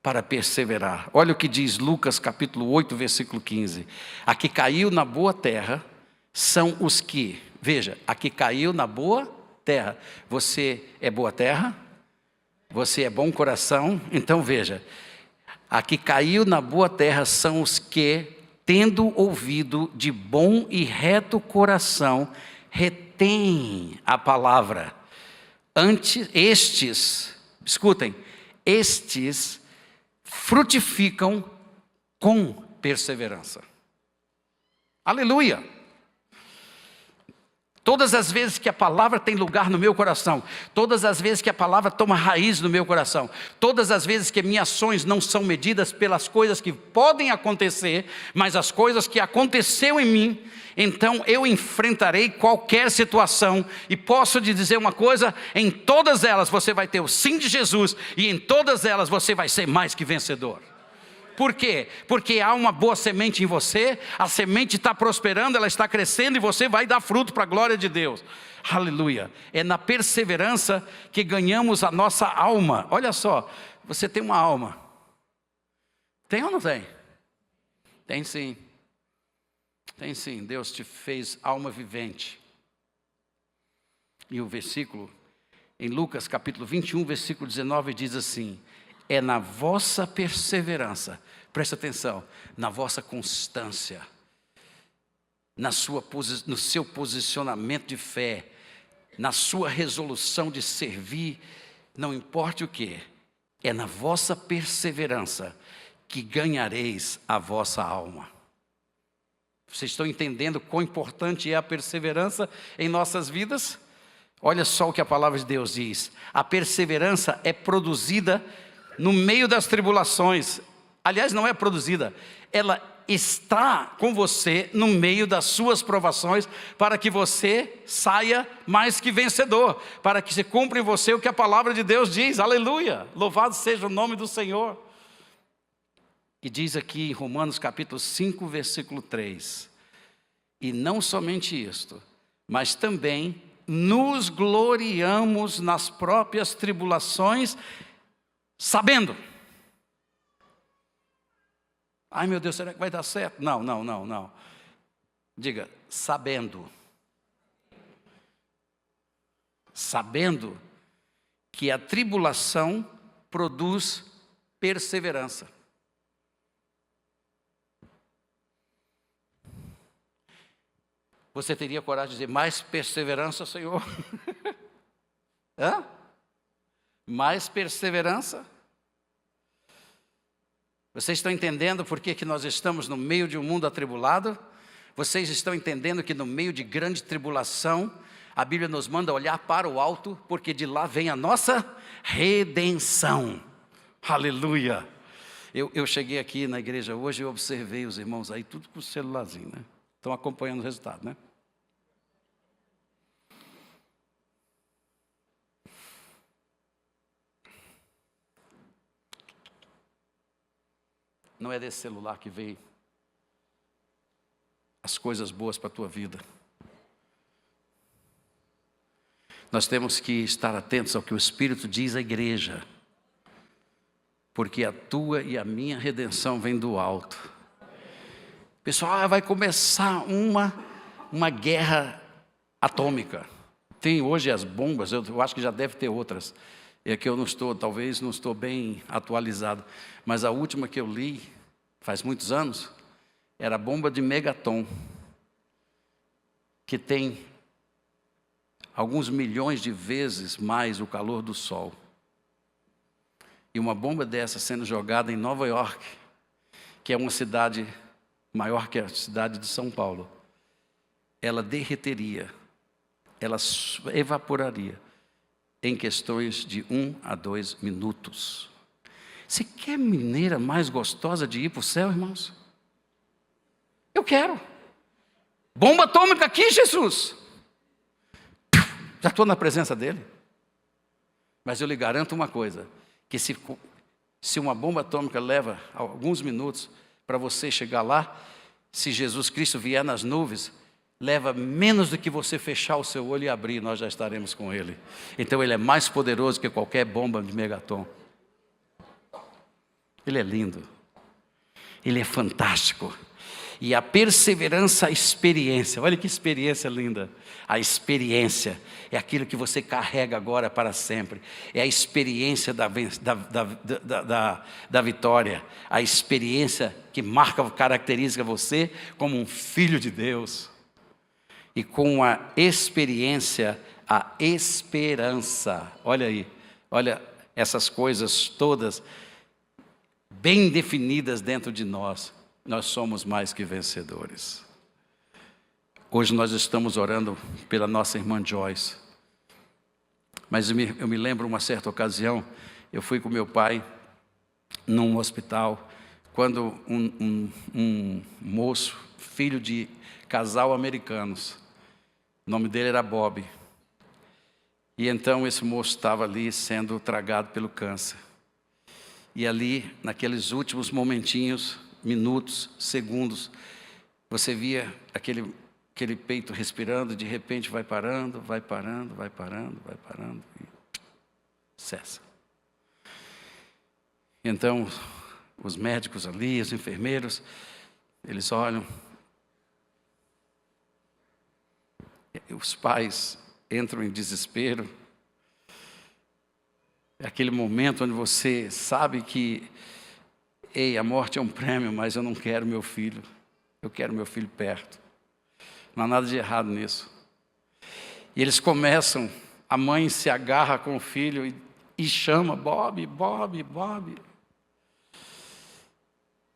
para perseverar. Olha o que diz Lucas capítulo 8, versículo 15. A que caiu na boa terra são os que, veja, a que caiu na boa terra. Você é boa terra? Você é bom coração? Então veja, a que caiu na boa terra são os que, tendo ouvido de bom e reto coração, retém a palavra. Escutem, estes frutificam com perseverança. Aleluia! Todas as vezes que a palavra tem lugar no meu coração, todas as vezes que a palavra toma raiz no meu coração, todas as vezes que minhas ações não são medidas pelas coisas que podem acontecer, mas as coisas que aconteceu em mim, então eu enfrentarei qualquer situação. E posso te dizer uma coisa, em todas elas você vai ter o sim de Jesus, e em todas elas você vai ser mais que vencedor. Por quê? Porque há uma boa semente em você, a semente está prosperando, ela está crescendo e você vai dar fruto para a glória de Deus. Aleluia. É na perseverança que ganhamos a nossa alma. Olha só, você tem uma alma. Tem ou não tem? Tem sim. Tem sim. Deus te fez alma vivente. E o versículo, em Lucas capítulo 21, versículo 19, diz assim: é na vossa perseverança, presta atenção, na vossa constância, no seu posicionamento de fé, na sua resolução de servir, não importa o que, é na vossa perseverança que ganhareis a vossa alma. Vocês estão entendendo quão importante é a perseverança em nossas vidas? Olha só o que a palavra de Deus diz: a perseverança é produzida no meio das tribulações. Aliás, não é produzida, ela está com você no meio das suas provações, para que você saia mais que vencedor, para que se cumpra em você o que a palavra de Deus diz. Aleluia, louvado seja o nome do Senhor. E diz aqui em Romanos capítulo 5, versículo 3, e não somente isto, mas também nos gloriamos nas próprias tribulações, sabendo. Ai meu Deus, será que vai dar certo? Não. Diga, sabendo. Sabendo que a tribulação produz perseverança. Você teria coragem de dizer, mais perseverança, Senhor? Hã? Mais perseverança? Vocês estão entendendo por que nós estamos no meio de um mundo atribulado? Vocês estão entendendo que no meio de grande tribulação, a Bíblia nos manda olhar para o alto, porque de lá vem a nossa redenção. Aleluia! Eu cheguei aqui na igreja hoje e observei os irmãos aí, tudo com o celularzinho, né? Estão acompanhando o resultado, né? Não é desse celular que veio as coisas boas para a tua vida. Nós temos que estar atentos ao que o Espírito diz à igreja, porque a tua e a minha redenção vem do alto. Pessoal, vai começar uma guerra atômica. Tem hoje as bombas, eu acho que já deve ter outras. É que eu talvez não estou bem atualizado. Mas a última que eu li, faz muitos anos, era a bomba de megaton, que tem alguns milhões de vezes mais o calor do Sol. E uma bomba dessa sendo jogada em Nova York, que é uma cidade maior que a cidade de São Paulo, ela derreteria, ela evaporaria em questões de 1 a 2 minutos. Você quer maneira mais gostosa de ir para o céu, irmãos? Eu quero. Bomba atômica aqui, Jesus. Já estou na presença dele. Mas eu lhe garanto uma coisa, que se uma bomba atômica leva alguns minutos para você chegar lá, se Jesus Cristo vier nas nuvens, leva menos do que você fechar o seu olho e abrir, nós já estaremos com Ele. Então Ele é mais poderoso que qualquer bomba de megaton. Ele é lindo. Ele é fantástico. E a perseverança, a experiência, olha que experiência linda. A experiência é aquilo que você carrega agora para sempre. É a experiência da vitória. A experiência que caracteriza você como um filho de Deus. E com a experiência, a esperança. Olha aí, olha essas coisas todas bem definidas dentro de nós. Nós somos mais que vencedores. Hoje nós estamos orando pela nossa irmã Joyce. Mas eu me lembro uma certa ocasião, eu fui com meu pai num hospital, quando um moço, filho de casal americanos, o nome dele era Bob. E então esse moço estava ali sendo tragado pelo câncer. E ali, naqueles últimos momentinhos, minutos, segundos, você via aquele peito respirando, de repente vai parando, vai parando, vai parando, vai parando e cessa. Então, os médicos ali, os enfermeiros, eles olham. Os pais entram em desespero. É aquele momento onde você sabe que, ei, a morte é um prêmio, mas eu não quero meu filho. Eu quero meu filho perto. Não há nada de errado nisso. E eles começam, a mãe se agarra com o filho e chama, Bob, Bob, Bob.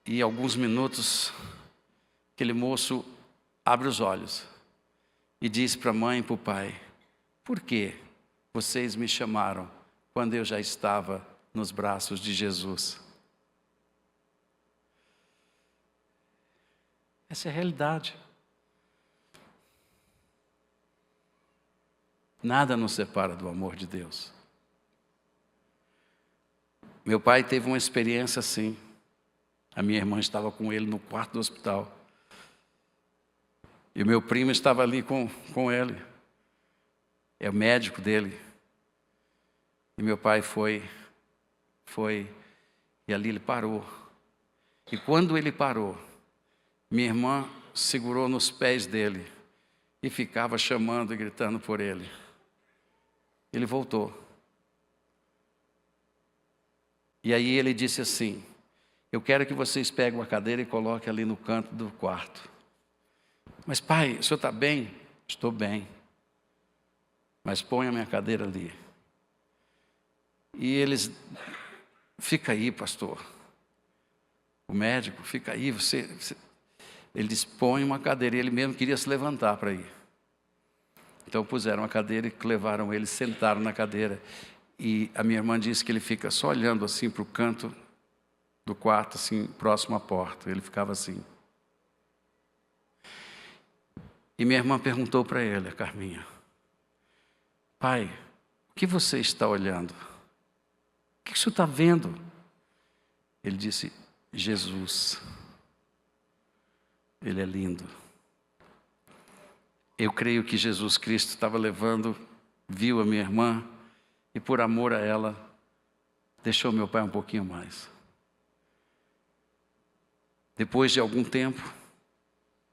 E alguns minutos, aquele moço abre os olhos e diz para a mãe e para o pai: por que vocês me chamaram quando eu já estava nos braços de Jesus? Essa é a realidade. Nada nos separa do amor de Deus. Meu pai teve uma experiência assim. A minha irmã estava com ele no quarto do hospital. E o meu primo estava ali com ele. É o médico dele. E meu pai foi, e ali ele parou. E quando ele parou, minha irmã segurou nos pés dele e ficava chamando e gritando por ele. Ele voltou. E aí ele disse assim: eu quero que vocês peguem uma cadeira e coloquem ali no canto do quarto. Mas pai, o senhor está bem? Estou bem. Mas põe a minha cadeira ali. E eles, fica aí, pastor. O médico, fica aí, ele disse, põe uma cadeira. E ele mesmo queria se levantar para ir. Então puseram a cadeira e levaram ele, sentaram na cadeira. E a minha irmã disse que ele fica só olhando assim para o canto do quarto, assim, próximo à porta. Ele ficava assim. E minha irmã perguntou para ele, a Carminha: pai, o que você está olhando? O que o senhor está vendo? Ele disse: Jesus. Ele é lindo. Eu creio que Jesus Cristo estava levando, viu a minha irmã e por amor a ela, deixou meu pai um pouquinho mais. Depois de algum tempo,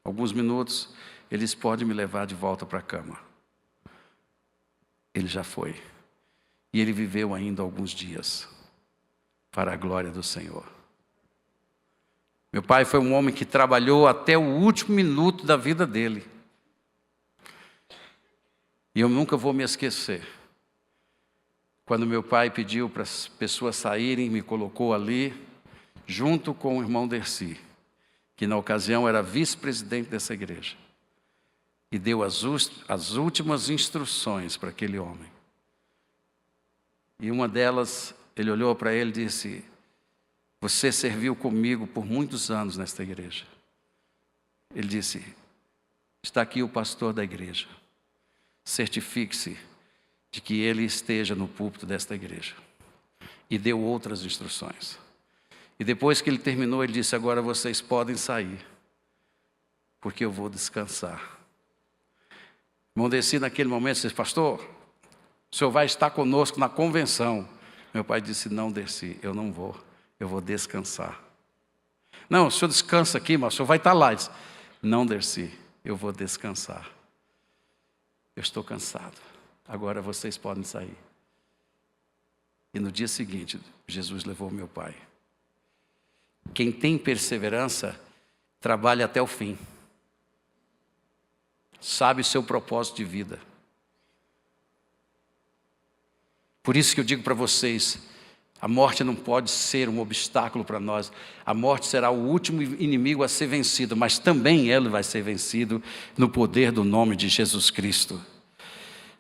alguns minutos, eles podem me levar de volta para a cama. Ele já foi. E ele viveu ainda alguns dias, para a glória do Senhor. Meu pai foi um homem que trabalhou até o último minuto da vida dele. E eu nunca vou me esquecer. Quando meu pai pediu para as pessoas saírem, me colocou ali, junto com o irmão Dercy, que na ocasião era vice-presidente dessa igreja. E deu as últimas instruções para aquele homem. E uma delas, ele olhou para ele e disse: você serviu comigo por muitos anos nesta igreja. Ele disse: está aqui o pastor da igreja. Certifique-se de que ele esteja no púlpito desta igreja. E deu outras instruções. E depois que ele terminou, ele disse: agora vocês podem sair, porque eu vou descansar. Irmão Dercy, naquele momento, disse: pastor, o senhor vai estar conosco na convenção. Meu pai disse: não, Dercy, eu não vou, eu vou descansar. Não, o senhor descansa aqui, mas o senhor vai estar lá. Ele disse: não, Dercy, eu vou descansar. Eu estou cansado, agora vocês podem sair. E no dia seguinte, Jesus levou meu pai. Quem tem perseverança, trabalha até o fim. Sabe o seu propósito de vida. Por isso que eu digo para vocês, a morte não pode ser um obstáculo para nós. A morte será o último inimigo a ser vencido, mas também ele vai ser vencido no poder do nome de Jesus Cristo.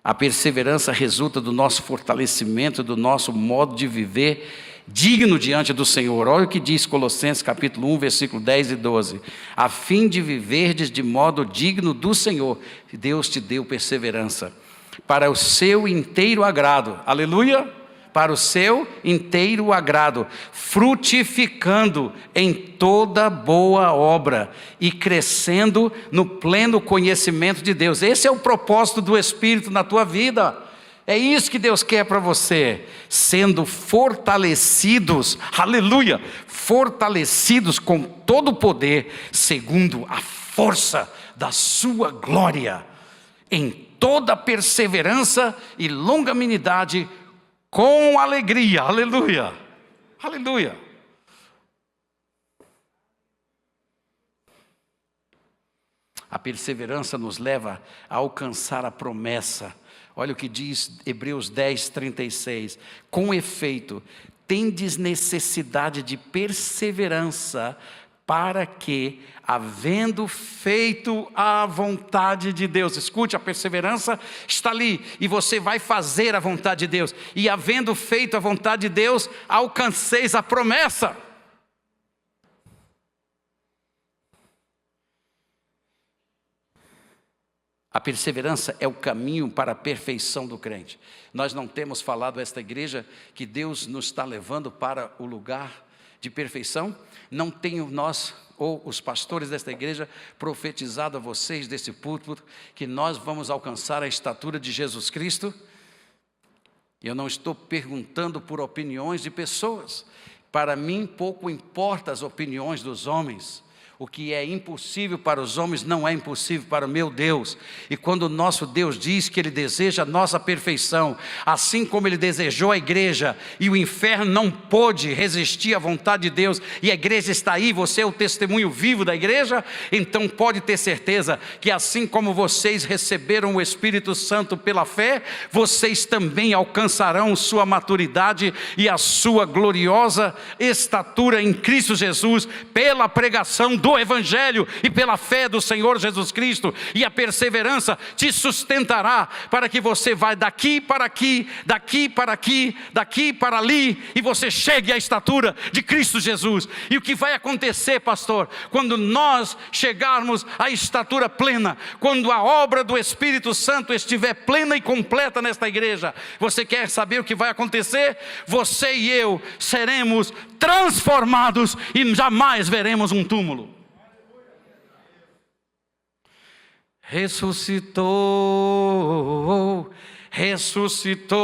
A perseverança resulta do nosso fortalecimento, do nosso modo de viver digno diante do Senhor. Olha o que diz Colossenses capítulo 1, versículo 10 e 12. A fim de viverdes de modo digno do Senhor. Deus te deu perseverança para o seu inteiro agrado. Aleluia! para o seu inteiro agrado, frutificando em toda boa obra e crescendo no pleno conhecimento de Deus. Esse é o propósito do Espírito na tua vida. É isso que Deus quer para você, sendo fortalecidos, aleluia, fortalecidos com todo o poder, segundo a força da sua glória, em toda perseverança e longanimidade, com alegria, aleluia, aleluia. A perseverança nos leva a alcançar a promessa. Olha o que diz Hebreus 10, 36. Com efeito, tendes necessidade de perseverança, para que, havendo feito a vontade de Deus, escute, a perseverança está ali, e você vai fazer a vontade de Deus, e havendo feito a vontade de Deus, alcanceis a promessa. A perseverança é o caminho para a perfeição do crente. Nós não temos falado a esta igreja que Deus nos está levando para o lugar de perfeição? Não tenho nós, ou os pastores desta igreja, profetizado a vocês desse púlpito, que nós vamos alcançar a estatura de Jesus Cristo? Eu não estou perguntando por opiniões de pessoas. Para mim, pouco importa as opiniões dos homens. O que é impossível para os homens não é impossível para o meu Deus. E quando o nosso Deus diz que Ele deseja a nossa perfeição, assim como Ele desejou a igreja, e o inferno não pôde resistir à vontade de Deus, e a igreja está aí, você é o testemunho vivo da igreja, então pode ter certeza que assim como vocês receberam o Espírito Santo pela fé, vocês também alcançarão sua maturidade e a sua gloriosa estatura em Cristo Jesus, pela pregação do Evangelho e pela fé do Senhor Jesus Cristo. E a perseverança te sustentará para que você vá daqui para aqui, daqui para aqui, daqui para ali, e você chegue à estatura de Cristo Jesus. E o que vai acontecer, pastor, quando nós chegarmos à estatura plena, quando a obra do Espírito Santo estiver plena e completa nesta igreja, você quer saber o que vai acontecer? Você e eu seremos transformados e jamais veremos um túmulo. Ressuscitou, ressuscitou,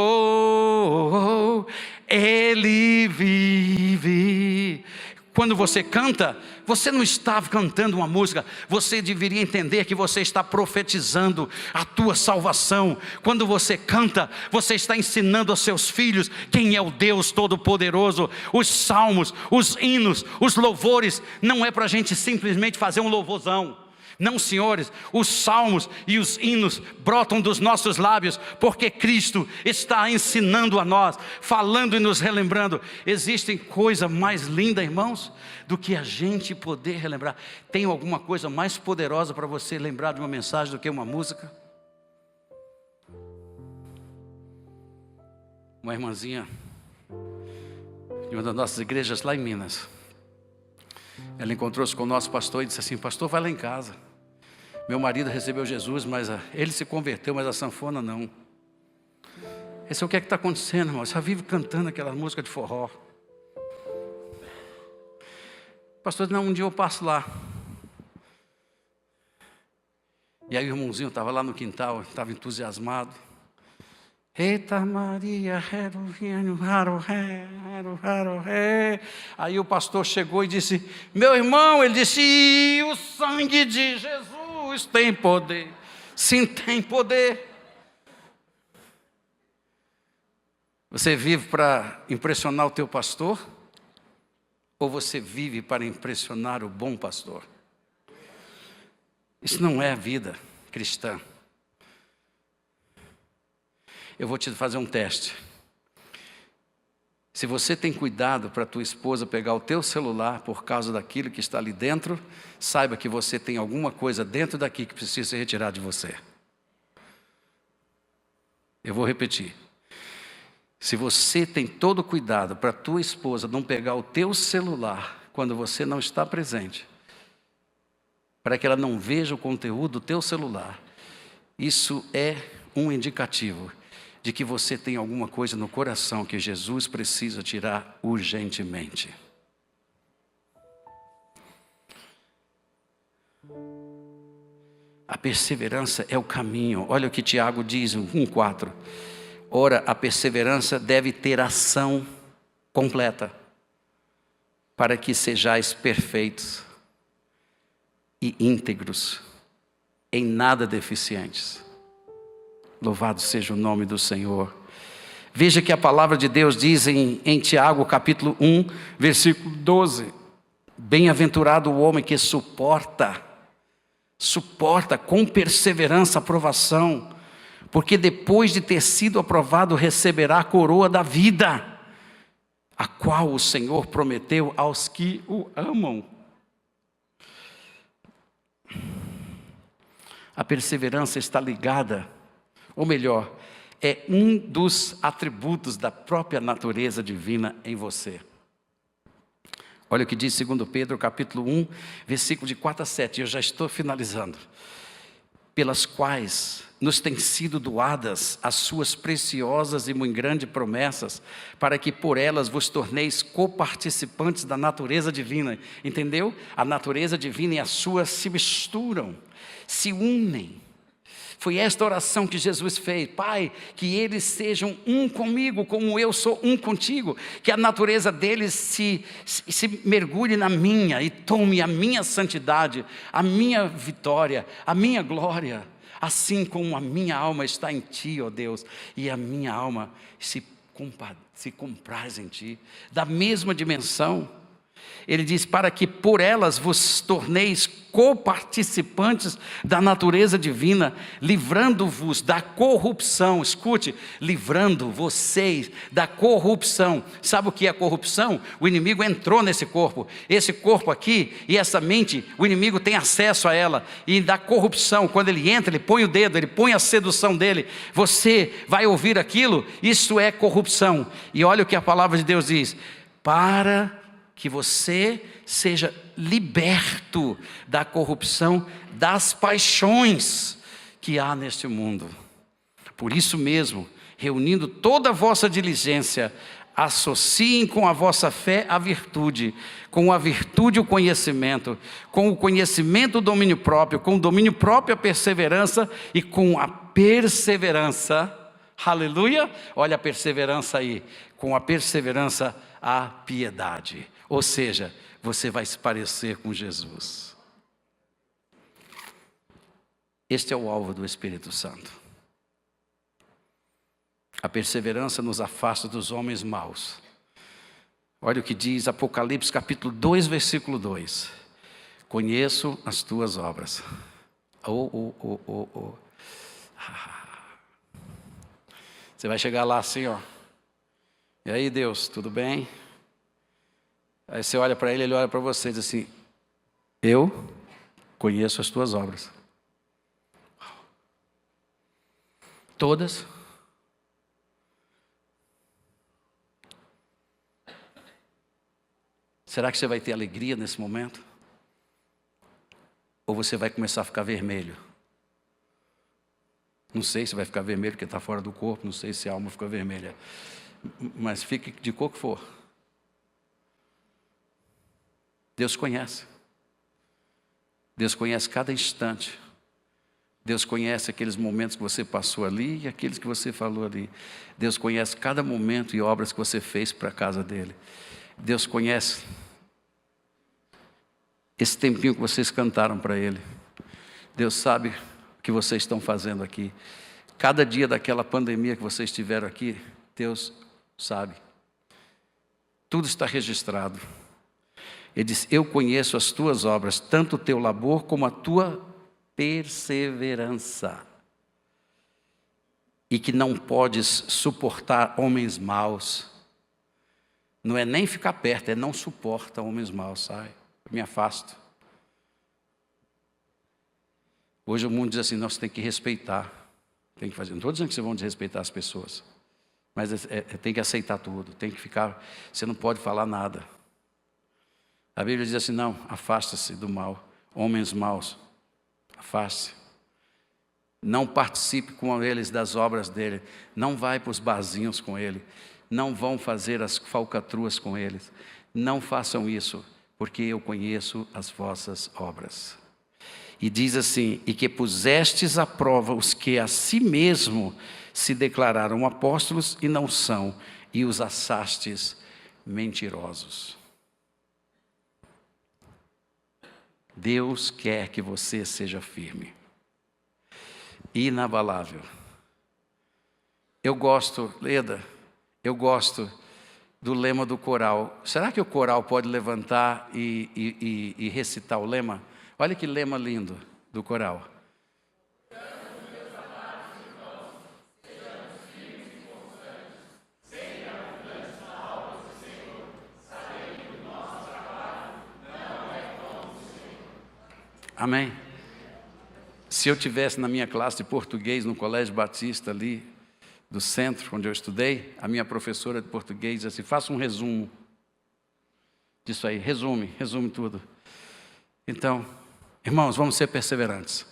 Ele vive. Quando você canta, você não está cantando uma música, você deveria entender que você está profetizando a tua salvação. Quando você canta, você está ensinando aos seus filhos quem é o Deus Todo-Poderoso. Os salmos, os hinos, os louvores, não é para a gente simplesmente fazer um louvorzão. Não, senhores, os salmos e os hinos brotam dos nossos lábios, porque Cristo está ensinando a nós, falando e nos relembrando. Existe coisa mais linda, irmãos, do que a gente poder relembrar? Tem alguma coisa mais poderosa para você lembrar de uma mensagem do que uma música? Uma irmãzinha de uma das nossas igrejas lá em Minas, ela encontrou-se com o nosso pastor e disse assim: pastor, vai lá em casa. Meu marido recebeu Jesus, mas ele se converteu, mas a sanfona não. Esse é o que é que está acontecendo, irmão? Você vive cantando aquela música de forró. Pastor, não, um dia eu passo lá. E aí o irmãozinho estava lá no quintal, estava entusiasmado. Eita Maria, aí o pastor chegou e disse: meu irmão, ele disse, e o sangue de Jesus tem poder. Sim, tem poder. Você vive para impressionar o teu pastor? Ou você vive para impressionar o bom pastor? Isso não é a vida cristã. Eu vou te fazer um teste. Se você tem cuidado para tua esposa pegar o teu celular por causa daquilo que está ali dentro, saiba que você tem alguma coisa dentro daqui que precisa ser retirada de você. Eu vou repetir. Se você tem todo cuidado para tua esposa não pegar o teu celular quando você não está presente, para que ela não veja o conteúdo do teu celular, isso é um indicativo de que você tem alguma coisa no coração que Jesus precisa tirar urgentemente. A perseverança é o caminho. Olha o que Tiago diz, 1,4. Ora, a perseverança deve ter ação completa, para que sejais perfeitos e íntegros, em nada deficientes. Louvado seja o nome do Senhor. Veja que a palavra de Deus diz em Tiago, capítulo 1, versículo 12. Bem-aventurado o homem que suporta com perseverança a provação, porque depois de ter sido aprovado receberá a coroa da vida, a qual o Senhor prometeu aos que o amam. A perseverança está ligada, ou melhor, é um dos atributos da própria natureza divina em você. Olha o que diz 2 Pedro, capítulo 1, versículo de 4 a 7, eu já estou finalizando. Pelas quais nos têm sido doadas as suas preciosas e muito grandes promessas, para que por elas vos torneis coparticipantes da natureza divina. Entendeu? A natureza divina e a sua se misturam, se unem. Foi esta oração que Jesus fez: Pai, que eles sejam um comigo, como eu sou um contigo. Que a natureza deles se mergulhe na minha e tome a minha santidade, a minha vitória, a minha glória. Assim como a minha alma está em Ti, ó Deus, e a minha alma se compraz em Ti, da mesma dimensão. Ele diz, para que por elas vos torneis coparticipantes da natureza divina, livrando-vos da corrupção. Escute, livrando vocês da corrupção. Sabe o que é corrupção? O inimigo entrou nesse corpo. Esse corpo aqui e essa mente, o inimigo tem acesso a ela. E da corrupção, quando ele entra, ele põe o dedo, ele põe a sedução dele. Você vai ouvir aquilo, isso é corrupção. E olha o que a palavra de Deus diz: para que você seja liberto da corrupção das paixões que há neste mundo. Por isso mesmo, reunindo toda a vossa diligência, associem com a vossa fé a virtude, com a virtude o conhecimento, com o conhecimento o domínio próprio, com o domínio próprio a perseverança e com a perseverança, aleluia, olha a perseverança aí, com a perseverança a piedade. Ou seja, você vai se parecer com Jesus. Este é o alvo do Espírito Santo. A perseverança nos afasta dos homens maus. Olha o que diz Apocalipse capítulo 2, versículo 2. Conheço as tuas obras. Você vai chegar lá assim, ó. E aí, Deus, tudo bem? Aí você olha para ele, ele olha para você e diz assim: eu conheço as tuas obras. Todas. Será que você vai ter alegria nesse momento? Ou você vai começar a ficar vermelho? Não sei se vai ficar vermelho porque está fora do corpo, não sei se a alma fica vermelha. Mas fique de cor que for. Deus conhece. Deus conhece cada instante. Deus conhece aqueles momentos que você passou ali e aqueles que você falou ali. Deus conhece cada momento e obras que você fez para a casa dele. Deus conhece esse tempinho que vocês cantaram para ele. Deus sabe o que vocês estão fazendo aqui. Cada dia daquela pandemia que vocês tiveram aqui, Deus sabe. Tudo está registrado. Ele diz: eu conheço as tuas obras, tanto o teu labor como a tua perseverança. E que não podes suportar homens maus. Não é nem ficar perto, é não suporta homens maus, sai, me afasto. Hoje o mundo diz assim: nós temos que respeitar, tem que fazer. Não estou dizendo que vocês vão desrespeitar as pessoas, mas tem que aceitar tudo, tem que ficar, você não pode falar nada. A Bíblia diz assim: não, afasta-se do mal, homens maus, afaste-se. Não participe com eles das obras dele. Não vai para os barzinhos com ele. Não vão fazer as falcatruas com eles. Não façam isso, porque eu conheço as vossas obras. E diz assim: e que pusestes à prova os que a si mesmo se declararam apóstolos e não são, e os achastes mentirosos. Deus quer que você seja firme, inabalável. Eu gosto, Leda, eu gosto do lema do coral. Será que o coral pode levantar e recitar o lema? Olha que lema lindo do coral. Amém? Se eu tivesse na minha classe de português no Colégio Batista ali do centro, onde eu estudei, a minha professora de português disse assim: faça um resumo disso aí, resume tudo. Então, irmãos, vamos ser perseverantes.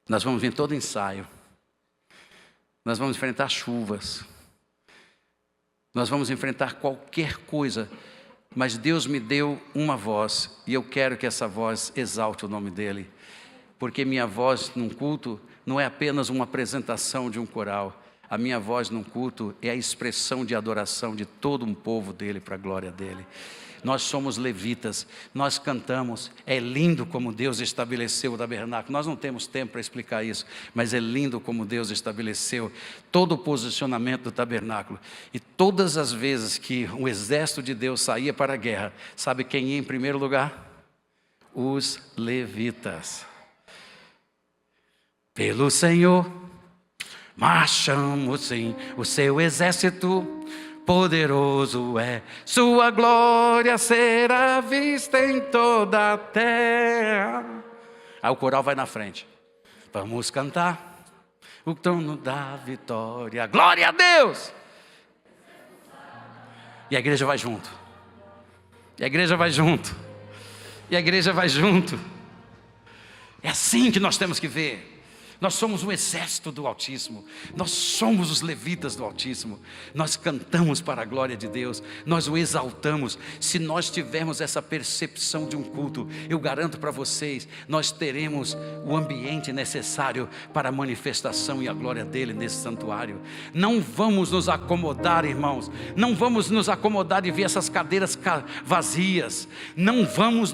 Nós vamos vir todo ensaio. Nós vamos enfrentar chuvas. Nós vamos enfrentar qualquer coisa. Mas Deus me deu uma voz, e eu quero que essa voz exalte o nome dEle. Porque minha voz num culto não é apenas uma apresentação de um coral. A minha voz num culto é a expressão de adoração de todo um povo dEle, para a glória dEle. Nós somos levitas, nós cantamos. É lindo como Deus estabeleceu o tabernáculo. Nós não temos tempo para explicar isso, mas é lindo como Deus estabeleceu todo o posicionamento do tabernáculo. E todas as vezes que o exército de Deus saía para a guerra, sabe quem ia em primeiro lugar? Os levitas. Pelo Senhor marchamos sim, o seu exército poderoso é, sua glória será vista em toda a terra. Aí o coral vai na frente. Vamos cantar o trono da vitória, glória a Deus. E a igreja vai junto. E a igreja vai junto. E a igreja vai junto. É assim que nós temos que ver. Nós somos o exército do Altíssimo. Nós somos os levitas do Altíssimo. Nós cantamos para a glória de Deus. Nós o exaltamos. Se nós tivermos essa percepção de um culto, eu garanto para vocês, nós teremos o ambiente necessário para a manifestação e a glória dele nesse santuário. Não vamos nos acomodar, irmãos. Não vamos nos acomodar de ver essas cadeiras vazias. Não vamos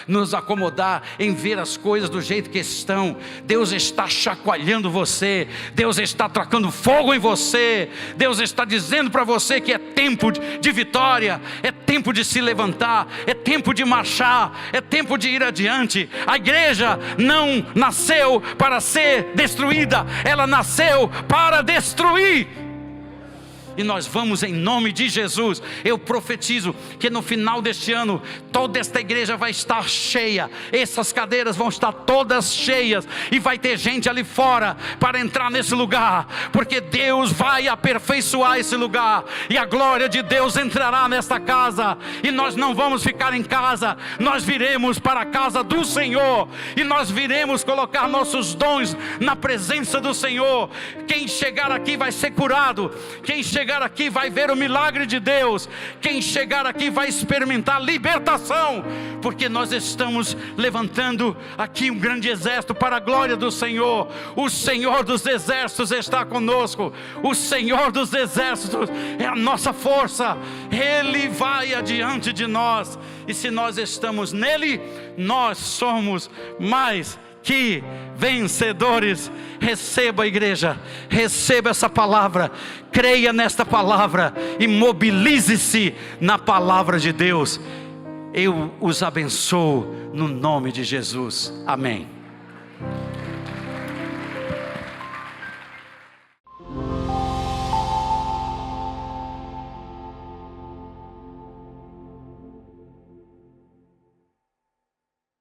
nos acomodar em ver as coisas do jeito que estão. Deus está chacoalhando você, Deus está trocando fogo em você, Deus está dizendo para você que é tempo de vitória, é tempo de se levantar, é tempo de marchar, é tempo de ir adiante. A igreja não nasceu para ser destruída, ela nasceu para destruir. E nós vamos em nome de Jesus. Eu profetizo que no final deste ano toda esta igreja vai estar cheia. Essas cadeiras vão estar todas cheias. E vai ter gente ali fora para entrar nesse lugar. Porque Deus vai aperfeiçoar esse lugar. E a glória de Deus entrará nesta casa. E nós não vamos ficar em casa. Nós viremos para a casa do Senhor. E nós viremos colocar nossos dons na presença do Senhor. Quem chegar aqui vai ser curado. Quem chegar aqui vai ver o milagre de Deus. Quem chegar aqui vai experimentar libertação, porque nós estamos levantando aqui um grande exército para a glória do Senhor. O Senhor dos exércitos está conosco. O Senhor dos exércitos é a nossa força. Ele vai adiante de nós, e se nós estamos nele, nós somos mais que vencedores. Receba, a igreja, receba essa palavra, creia nesta palavra e mobilize-se na palavra de Deus. Eu os abençoo no nome de Jesus, amém.